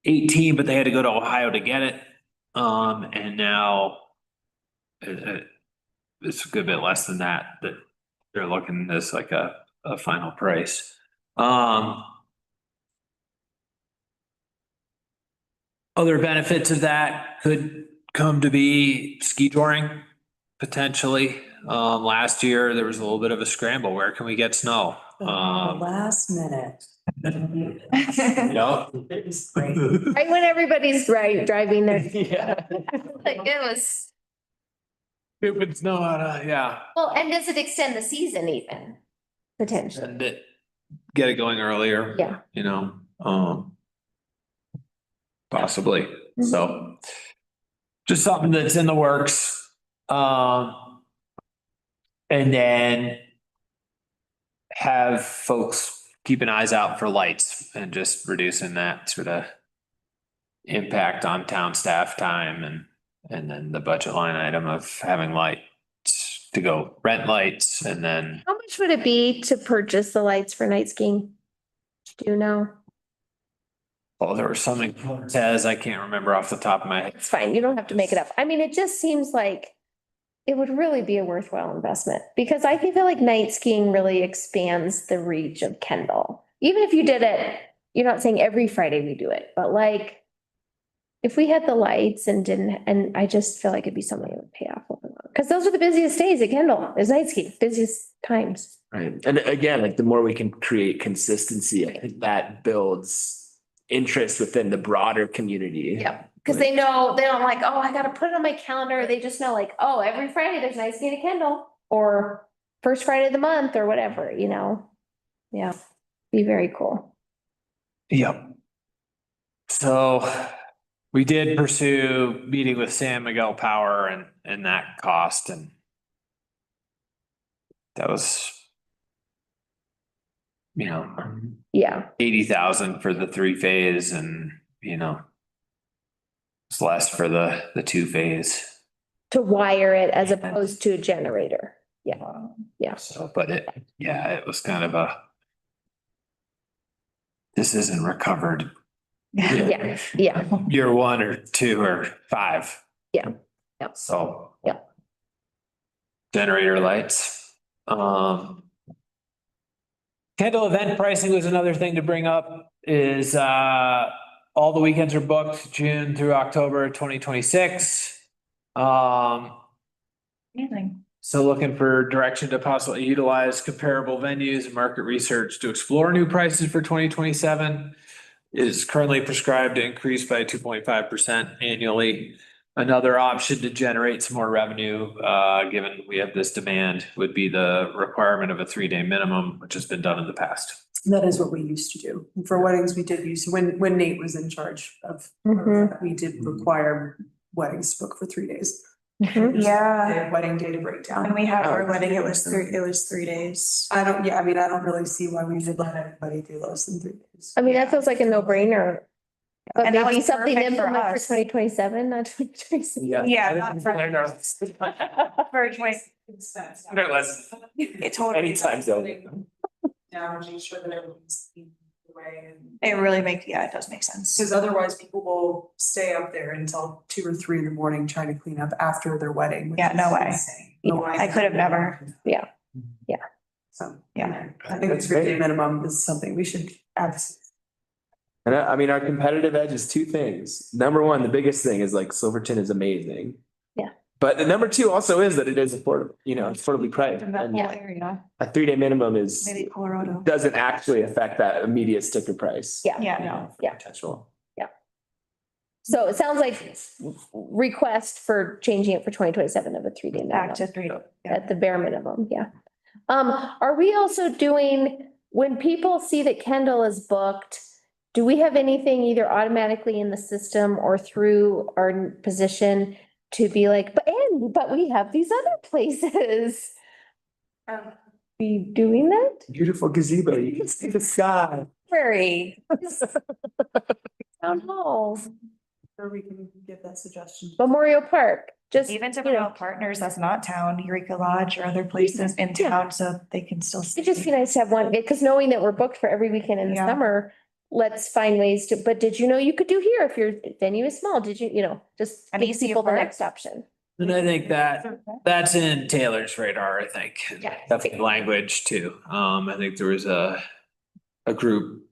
18, but they had to go to Ohio to get it. And now it's a good bit less than that they're looking as like a final price. Other benefits of that could come to be ski touring, potentially. Last year, there was a little bit of a scramble. Where can we get snow? Last minute. Yeah. It's great. Right when everybody's driving there. Yeah. Like it was, Stupid snow out, yeah. well, and does it extend the season even? Potentially. And get it going earlier. Yeah. You know, possibly. So just something that's in the works. And then have folks keeping eyes out for lights and just reducing that sort of impact on town staff time and then the budget line item of having lights to go rent lights and then How much would it be to purchase the lights for night skiing? Do you know? oh, there was something it says, I can't remember off the top of my head. It's fine. You don't have to make it up. I mean, it just seems like it would really be a worthwhile investment because I feel like night skiing really expands the reach of Kendall. Even if you did it, you're not saying every Friday we do it, but like if we had the lights and and I just feel like it'd be something that would pay off over long. Because those are the busiest days at Kendall, is night skiing, busiest times. Right. And again, like the more we can create consistency, I think that builds interest within the broader community. Yep. Because they know, they don't like, oh, I gotta put it on my calendar. They just know like, oh, every Friday there's night skiing at Kendall or first Friday of the month or whatever, you know? Yeah, be very cool. Yep. So we did pursue meeting with San Miguel Power and that cost and that was, you know, Yeah, 80,000 for the 3-phase and, you know, it's less for the 2-phase. to wire it as opposed to a generator. Yeah, yeah. So, but it was kind of this isn't recovered Yeah, yeah, year 1 or 2 or 5. Yeah. Yep. So. Yeah. Generator lights. Kendall event pricing was another thing to bring up is, all the weekends are booked June through October 2026. Amazing. So looking for direction to possibly utilize comparable venues and market research to explore new prices for 2027. Is currently prescribed to increase by 2.5% annually. Another option to generate some more revenue, given we have this demand, would be the requirement of a 3-day minimum, which has been done in the past. That is what we used to do. For weddings, we did use, when Nate was in charge of, Mhm. we did require weddings to book for 3 days. Mhm. Yeah. Their wedding day to breakdown. When we had our wedding, it was 3 days. I don't really see why we should let anybody do less than 3 days. I mean, that feels like a no-brainer. But And that maybe was something perfect for implement for us. 2027, not 2026. Yeah, not for- For 20. It totally. Anytime soon. Now, make sure that everything's away and. It really makes, yeah, it does make sense. Because otherwise people will stay up there until 2 or 3 in the morning trying to clean up after their wedding. which Yeah, no is way. insane. Yeah, No way. I could have never. So, Yeah. I think That's 3 day great. minimum is something we should absolutely. And I mean, our competitive edge is two things. Number one, the biggest thing is like Silverton is amazing. Yeah. But the number two also is that it is affordable, affordably priced. In that And whole area, a 3 day minimum is, maybe Colorado. doesn't actually affect that immediate sticker price. Yeah. Yeah. No. Yeah. Potential. So it sounds like request for changing it for 2027 of a 3-day Back to minimum 3. at the bare minimum, yeah. Are we also doing, when people see that Kendall is booked, do we have anything either automatically in the system or through our position to be like, but we have these other places? Are we doing that? Beautiful gazebo. You can see the sky. Very. Town hall, Or we can give that suggestion. Memorial Park, just, Even to you know, promote partners that's not town, Eureka Lodge or other places in Yeah. town, so they can still. it'd just be nice to have one, because knowing that we're booked for every weekend in the Yeah. summer, let's find ways to, but did you know you could do here if your venue is small? Did you, just An give easy people the apart? next option? And I think that's in Taylor's radar, I think. Yeah. That's the language too. I think there was a group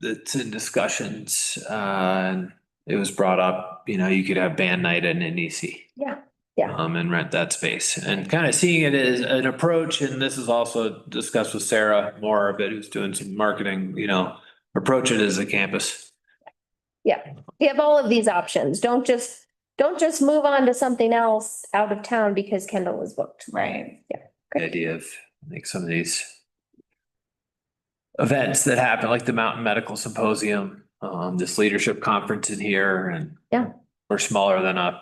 that's in discussions, and it was brought up, you could have band night in NEC. Yeah. And rent that space and kind of seeing it as an approach. And this is also discussed with Sarah more of it, who's doing some marketing, approach it as a campus. We have all of these options. Don't just move on to something else out of town because Kendall was booked. Right. The idea of like some of these events that happen, like the Mountain Medical Symposium, this leadership conference in here, and Yeah. we're smaller than a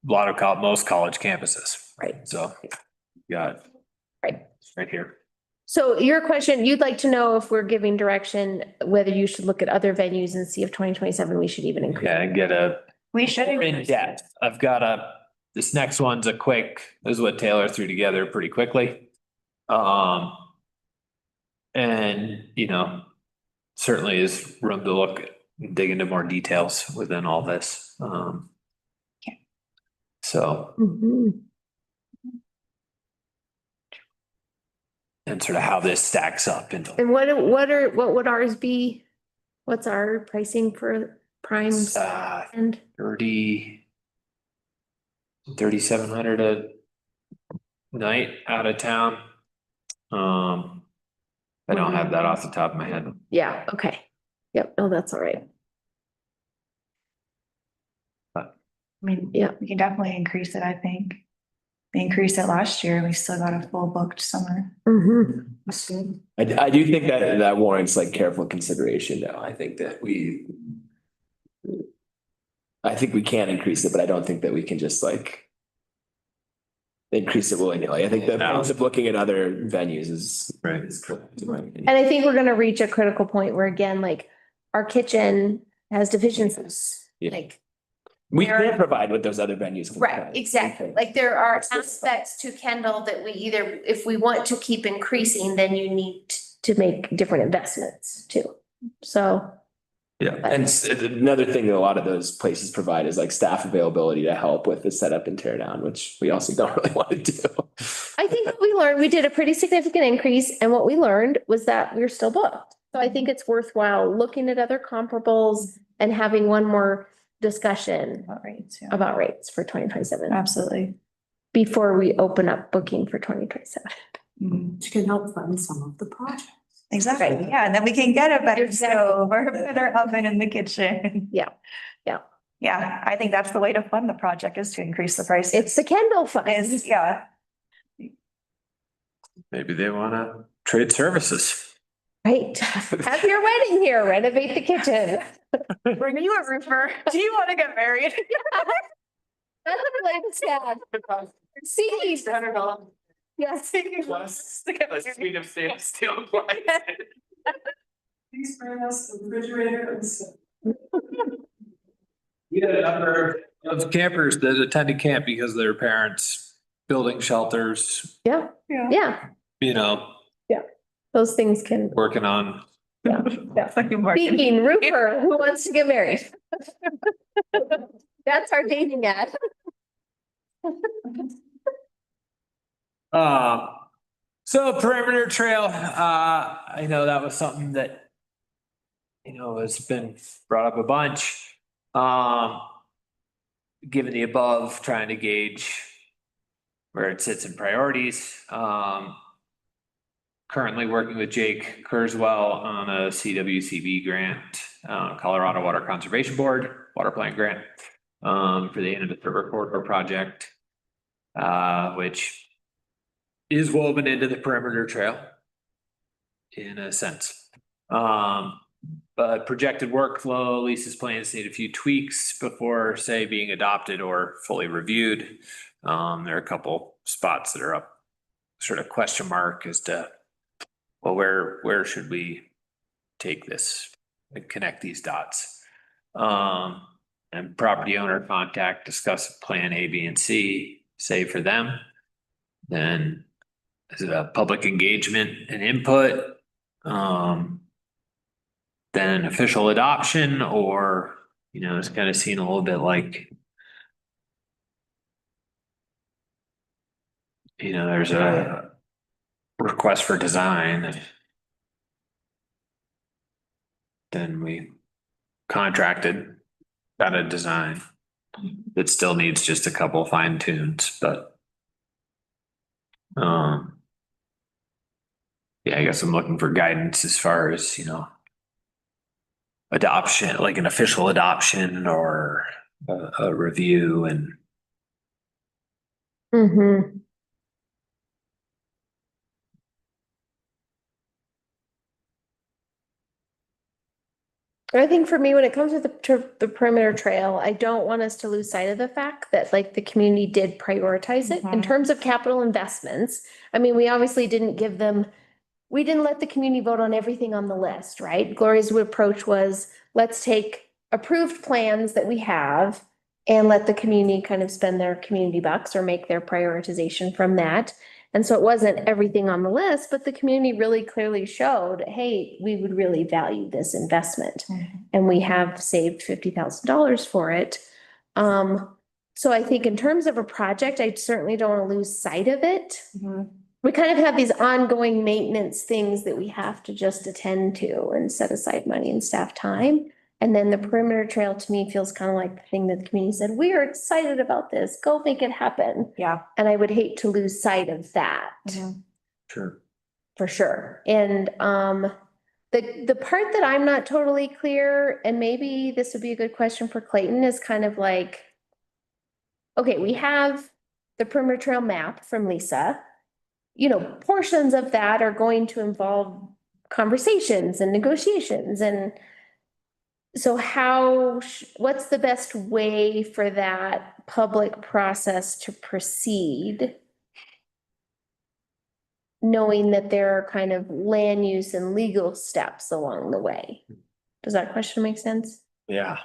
lot of most college campuses. Right. So, got it. Right. Right here. So your question, you'd like to know if we're giving direction, whether you should look at other venues and see if 2027 we should even increase. Yeah, and get a We should. in depth. I've got this next one's this is what Taylor threw together pretty quickly. And, certainly is room to look at, dig into more details within all this. So, Mhm. and sort of how this stacks up into And what would ours be? What's our pricing for primes and 3,700 a night out of town. I don't have that off the top of my head. yeah, okay. Yep, no, that's all right. I mean, Yeah. we can definitely increase it, I think. We increased it last year, we still got a full booked summer. Mhm. I do think that warrants like careful consideration though. I think we can increase it, but I don't think that we can just like increase it willy-nilly. I think the No. pros of looking at other venues is. Right. is correct, in my opinion. And I think we're gonna reach a critical point where again, like our kitchen has deficiencies. Yeah. Like, We there- can provide what those other venues can right, provide. exactly. Like there are aspects to Kendall that we either, if we want to keep increasing, then you need to make different investments too. So, Yeah, and another thing that a lot of those places provide is like staff availability to help with the setup and tear down, which we also don't really want to do. I think what we learned, we did a pretty significant increase, and what we learned was that we're still booked. So I think it's worthwhile looking at other comparables and having one more discussion About rates, yeah. about rates for 2027 Absolutely. before we open up booking for 2027. Mhm. Which can help fund some of the projects. Exactly, Right. yeah, and then we can get a better Exactly. stove or a better oven in the kitchen. Yeah. Yeah. Yeah, I think that's the way to fund the project is to increase the price. It's the Kendall fund. Yeah, Maybe they want to trade services. Right. Have your wedding here, renovate the kitchen. were you a roofer? Do you want to get married? That's what I'm sad. See, yes. of stainless steel. Please bring us the refrigerator and stuff. We had a number of campers that attended camp because of their parents building shelters, Yeah, Yeah. yeah, you know, those things can, working on. yeah. Speaking, Rupert, who wants to get married? That's our dating ad. So perimeter trail, I know that was something that, has been brought up a bunch. Given the above, trying to gauge where it sits in priorities. Currently working with Jake Kurzweil on a CWCB grant, Colorado Water Conservation Board, water plant grant, for the Innovative River Corridor project, which is woven into the perimeter trail in a sense. But projected workflow, Lisa's plans need a few tweaks before, say, being adopted or fully reviewed. There are a couple spots that are up, sort of question mark as to, well, where should we take this and connect these dots? And property owner contact, discuss plan A, B, and C, say for them. Then is it a public engagement and input? Then official adoption, or, it's kind of seen a little bit like, there's a request for design. And then we contracted, got a design that still needs just a couple fine tunes, but yeah, I guess I'm looking for guidance as far as, adoption, like an official adoption or a review and. Mm-hmm. I think for me, when it comes to the perimeter trail, I don't want us to lose sight of the fact that like the community did prioritize it in Mhm. terms of capital investments. I mean, we obviously didn't give them, we didn't let the community vote on everything on the list, right? Gloria's approach was, let's take approved plans that we have and let the community kind of spend their community bucks or make their prioritization from that. And so it wasn't everything on the list, but the community really clearly showed, hey, we would really value this investment. And we have saved $50,000 for it. So I think in terms of a project, I certainly don't want to lose sight of it. We kind of have these ongoing maintenance things that we have to just attend to and set aside money and staff time. And then the perimeter trail to me feels kind of like the thing that the community said, we are excited about this, go make it happen. Yeah. And I would hate to lose sight of that. Sure. For sure. And the part that I'm not totally clear, and maybe this would be a good question for Clayton, is kind of like, okay, we have the perimeter trail map from Lisa. Portions of that are going to involve conversations and negotiations. And so what's the best way for that public process to proceed? Knowing that there are kind of land use and legal steps along the way. Does that question make sense? Yeah.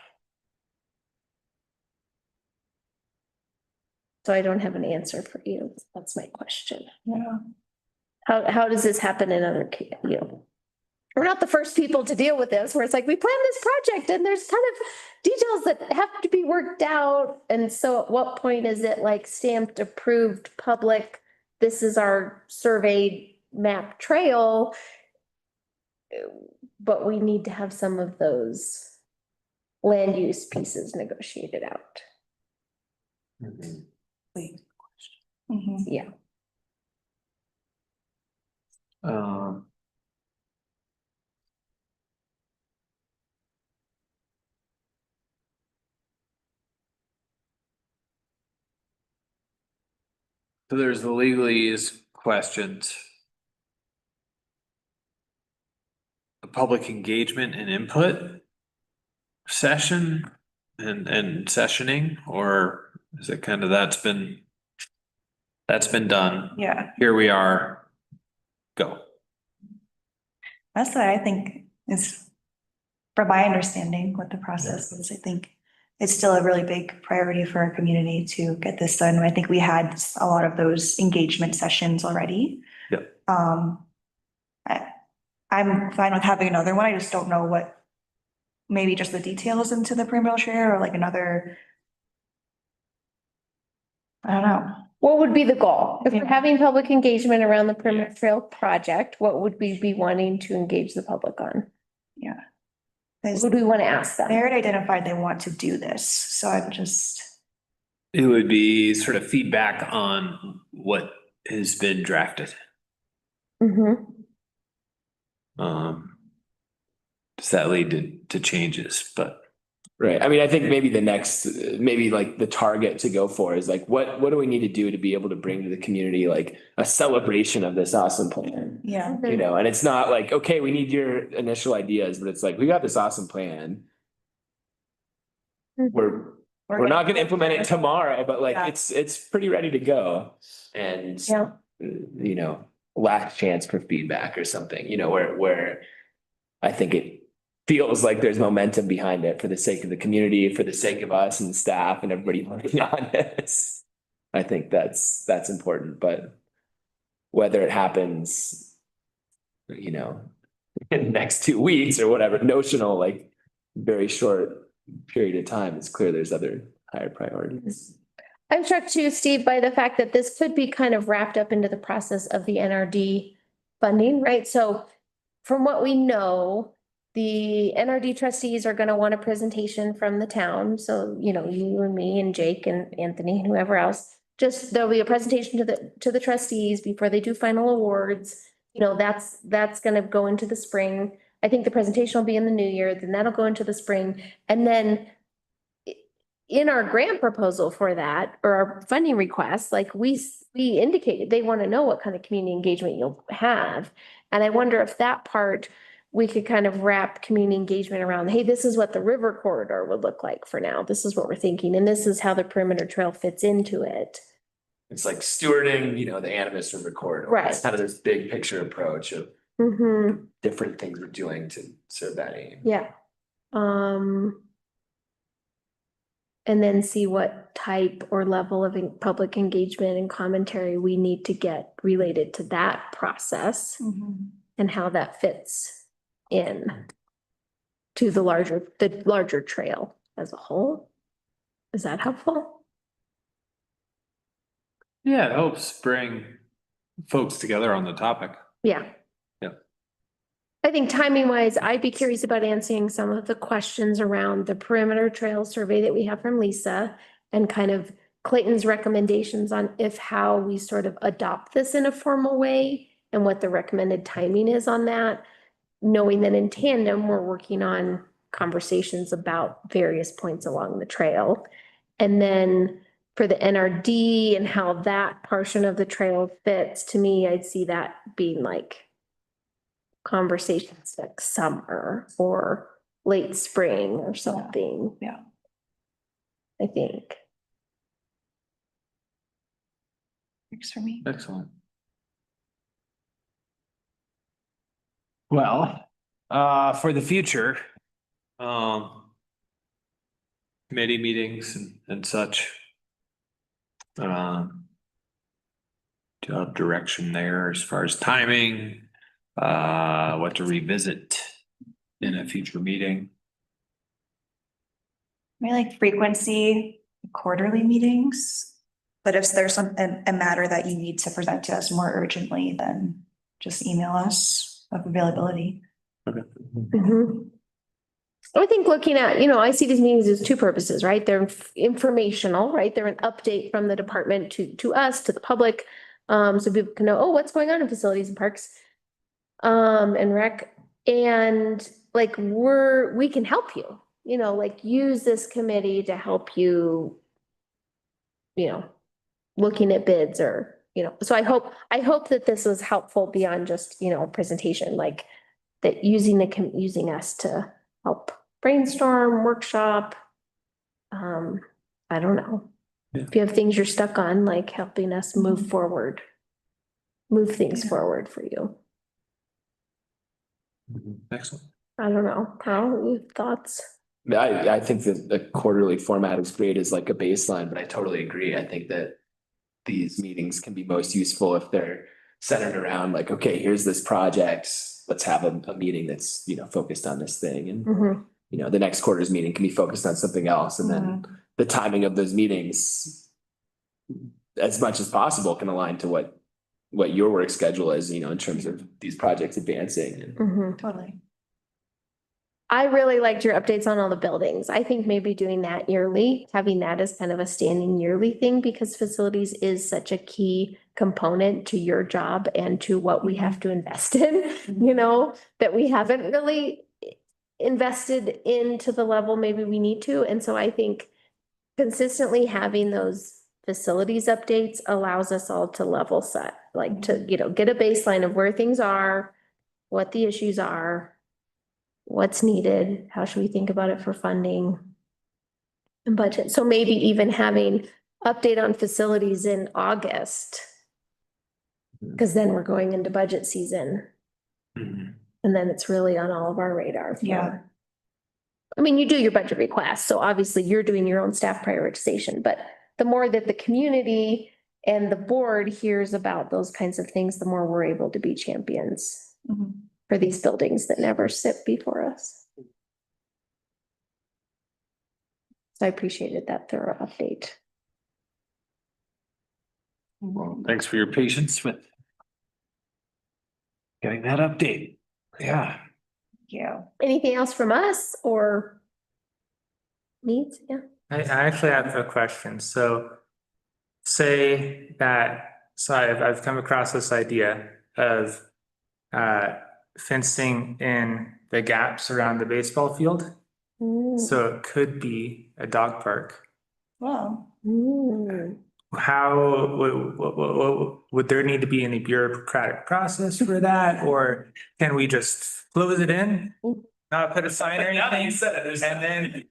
So I don't have an answer for you. That's my question. Yeah. How does this happen in other, we're not the first people to deal with this, where it's like, we planned this project and there's kind of details that have to be worked out. And so at what point is it like stamped, approved, public? This is our surveyed map trail. But we need to have some of those land use pieces negotiated out. Yeah. So there's the legalese questions. The public engagement and input session and sessioning, or is it kind of that's been done? Yeah. Here we are. Go. That's what I think is from my understanding what the process is, I think it's still a really big priority for our community to get this done. I think we had a lot of those engagement sessions already. Yep. I'm fine with having another one. I just don't know what, maybe just the details into the perimeter share or like another. I don't know. What would be the goal? If we're Yeah. having public engagement around the perimeter trail project, what would we be wanting to engage the public on? Yeah. What would we want to ask them? They already identified they want to do this, so I'm just, It would be sort of feedback on what has been drafted. Mm-hmm. Does that lead to changes? But Right. I mean, I think maybe the next, maybe like the target to go for is like, what do we need to do to be able to bring to the community, like a celebration of this awesome plan? yeah. Mm-hmm. You know, and it's not like, okay, we need your initial ideas, but it's like, we got this awesome plan. We're not gonna implement it tomorrow, but like, Yeah. it's pretty ready to go. And, Yeah. you know, last chance for feedback or something, you know, where I think it feels like there's momentum behind it for the sake of the community, for the sake of us and staff and everybody working on this. I think that's important, but whether it happens, you know, in the next 2 weeks or whatever, notional, like very short period of time, it's clear there's other higher priorities. I'm struck too, Steve, by the fact that this could be kind of wrapped up into the process of the NRD funding, right? So from what we know, the NRD trustees are gonna want a presentation from the town. So, you know, you and me and Jake and Anthony and whoever else, just there'll be a presentation to the trustees before they do final awards. You know, that's gonna go into the spring. I think the presentation will be in the new year, then that'll go into the spring. And then in our grant proposal for that, or our funding request, like we indicated, they want to know what kind of community engagement you'll have. And I wonder if that part, we could kind of wrap community engagement around, hey, this is what the river corridor would look like for now. This is what we're thinking, and this is how the perimeter trail fits into it. It's like stewarding, you know, the Animus River corridor. Right. It's kind of this big picture approach of Mm-hmm, different things we're doing to serve that aim. yeah. And then see what type or level of public engagement and commentary we need to get related to that process Mhm. and how that fits in to the larger trail as a whole. Is that helpful? yeah, it helps bring folks together on the topic. Yeah. Yeah. I think timing wise, I'd be curious about answering some of the questions around the perimeter trail survey that we have from Lisa and kind of Clayton's recommendations on how we sort of adopt this in a formal way and what the recommended timing is on that. Knowing that in tandem, we're working on conversations about various points along the trail. And then for the NRD and how that portion of the trail fits, to me, I'd see that being like conversations like summer or late spring or something. Yeah. I think. Works for me. Excellent. Well, for the future, committee meetings and such. Do you have direction there as far as timing, what to revisit in a future meeting? Maybe like frequency, quarterly meetings. But if there's a matter that you need to present to us more urgently, then just email us of availability. Mhm. I think looking at, I see these meetings as two purposes, right? They're informational, right? They're an update from the department to us, to the public. So people can know, oh, what's going on in facilities and parks. And rec, and like, we can help you, like use this committee to help you, looking at bids or, so I hope that this was helpful beyond just, presentation, like that using us to help brainstorm, workshop. I don't know. Yeah. If you have things you're stuck on, like helping us move forward, move things forward for you. Excellent. I don't know, Carl, your thoughts? I think that the quarterly format is great as like a baseline, but I totally agree. I think that these meetings can be most useful if they're centered around like, okay, here's this project. Let's have a meeting that's, focused on this thing. And, Mhm. the next quarter's meeting can be focused on something else. And then the timing of those meetings, as much as possible, can align to what your work schedule is, in terms of these projects advancing. And Mhm. Totally. I really liked your updates on all the buildings. I think maybe doing that yearly, having that as kind of a standing yearly thing, because facilities is such a key component to your job and to what we have to invest in, that we haven't really invested into the level maybe we need to. And so I think consistently having those facilities updates allows us all to level set, like to, get a baseline of where things are, what the issues are, what's needed, how should we think about it for funding and budget. So maybe even having update on facilities in August. Because then we're going into budget season. Mhm. And then it's really on all of our radar. Yeah. I mean, you do your budget requests, so obviously you're doing your own staff prioritization, but the more that the community and the board hears about those kinds of things, the more we're able to be champions for these buildings that never sit before us. So I appreciated that thorough update. Well, thanks for your patience with getting that update. Yeah. Yeah. Anything else from us or needs? Yeah. I actually have a question. So say that, so I've come across this idea of fencing in the gaps around the baseball field. So it could be a dog park. Wow. How, would there need to be any bureaucratic process for that? Or can we just close it in? Not put a sign or anything? And then.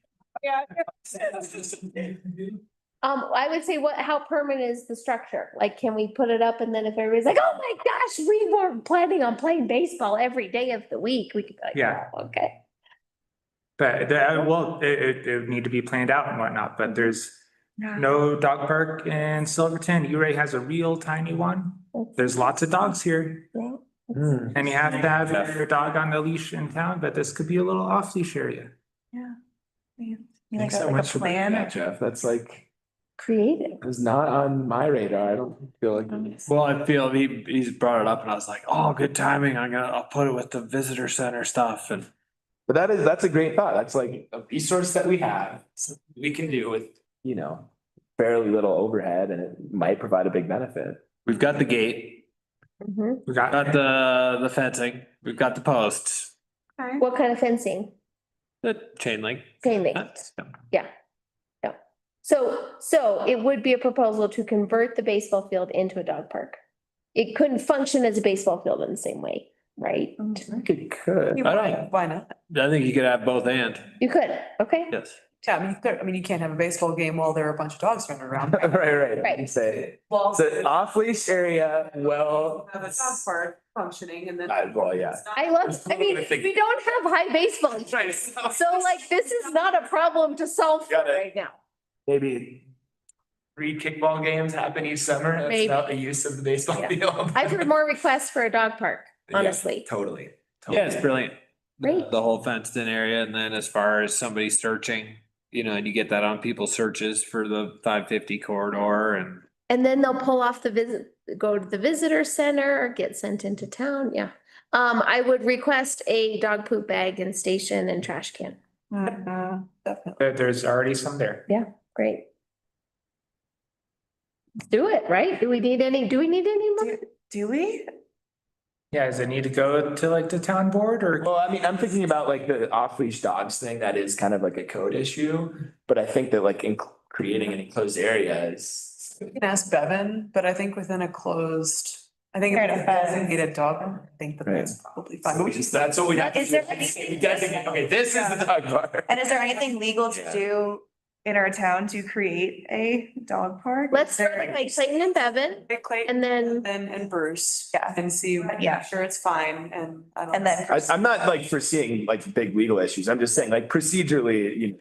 I would say how permanent is the structure? Like, can we put it up and then if everybody's like, oh my gosh, we were planning on playing baseball every day of the week, we could be like, Yeah. oh, okay. But it would need to be planned out and whatnot, but there's no dog park in Silverton. Uray has a real tiny one. There's lots of dogs here. Yeah. And you have to have your dog on the leash in town, but this could be a little off leash area. Yeah. You Thanks like so a much for bringing plan? that, Jeff. That's like, Creative. it was not on my radar. I don't feel like. Well, I feel he's brought it up and I was like, oh, good timing. I'll put it with the visitor center stuff and. But that's a great thought. That's like a resource that we have, something we can do with, fairly little overhead, and it might provide a big benefit. We've got the gate, We got got the fencing, we've got the posts, What kind of fencing? the chain link. Chain link. fence. So it would be a proposal to convert the baseball field into a dog park. It couldn't function as a baseball field in the same way, right? I think it could. I don't- Why not? I think you could have both and, You could, okay? yes. Yeah, you can't have a baseball game while there are a bunch of dogs running around. Right. Right. I'd say Well, it's an off-leash area. Well. have a dog park functioning and then. Well, yeah. I mean, we don't have high baseball teams, so like, this is not a problem to solve for Got it. right now. Maybe 3 kickball games happen each summer. That's Maybe. not the use of the baseball Yeah. field. I've heard more requests for a dog park, Yeah, honestly. Totally. Yeah, it's brilliant. Great. The whole fenced in area, and then as far as somebody searching, and you get that on people's searches for the 550 corridor and. And then they'll pull off go to the visitor center or get sent into town, yeah. I would request a dog poop bag and station and trash can, Definitely. There's already some there. great. Do it, right? Do we need any more? Do we? Yeah, does it need to go to like the town board or? Well, I mean, I'm thinking about like the off-leash dogs thing. That is kind of like a code issue, but I think that like in creating an enclosed area is. We can ask Bevan, but I think within a closed, I think if Fair it's a enough. designated dog, I think that's probably fine. But we just, That's what we have to Is do. there any- We designate, okay, this is the dog park. And is there anything legal to do in our town to create a dog park? Let's start with like Clayton and Bevan, Pick Clayton and then, and Bruce. Yeah. And see, Yeah. make sure it's fine and I don't. And then. I'm not like foreseeing like big legal issues. I'm just saying like procedurally,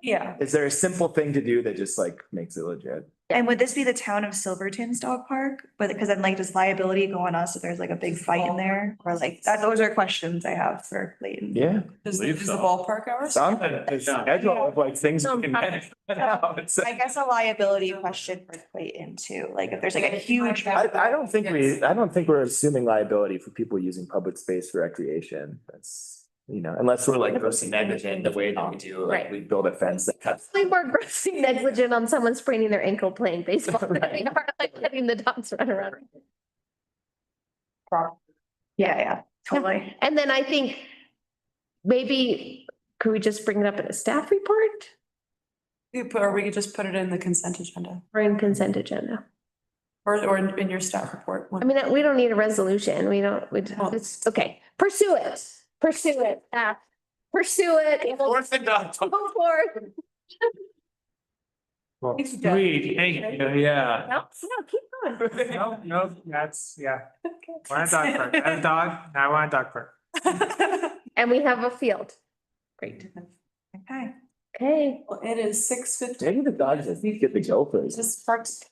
Yeah. is there a simple thing to do that just like makes it legit? And would this be the town of Silverton's dog park? But because then like, does liability go on us if there's like a big fight in there? Or like, those are questions I have for Clayton. Yeah. Is Believe the so. ballpark ours? Some schedule of like things we can manage. It's- I guess a liability question for Clayton too, like if there's like a huge. I don't think we're assuming liability for people using public space for recreation. That's, unless we're like grossly negligent the way that we do, like Right. we build a fence that cuts. way more grossly negligent on someone spraining their ankle playing baseball than we are like letting the dogs run around. Yeah, totally. And then I think maybe, could we just bring it up in a staff report Or we could just put it in the consent agenda or in consent agenda? or in your staff report. I mean, we don't need a resolution. It's, okay, pursue it, pursue it. Fourth and dog. Go for it. Well, sweet, thank you, yeah. No, keep going. No, that's, yeah. Want a dog park. I have a dog, now I want a dog park. And we have a field. Great. Okay. Okay. Well, it is 6:50. Maybe the dogs just need to get the gophers. Just parks.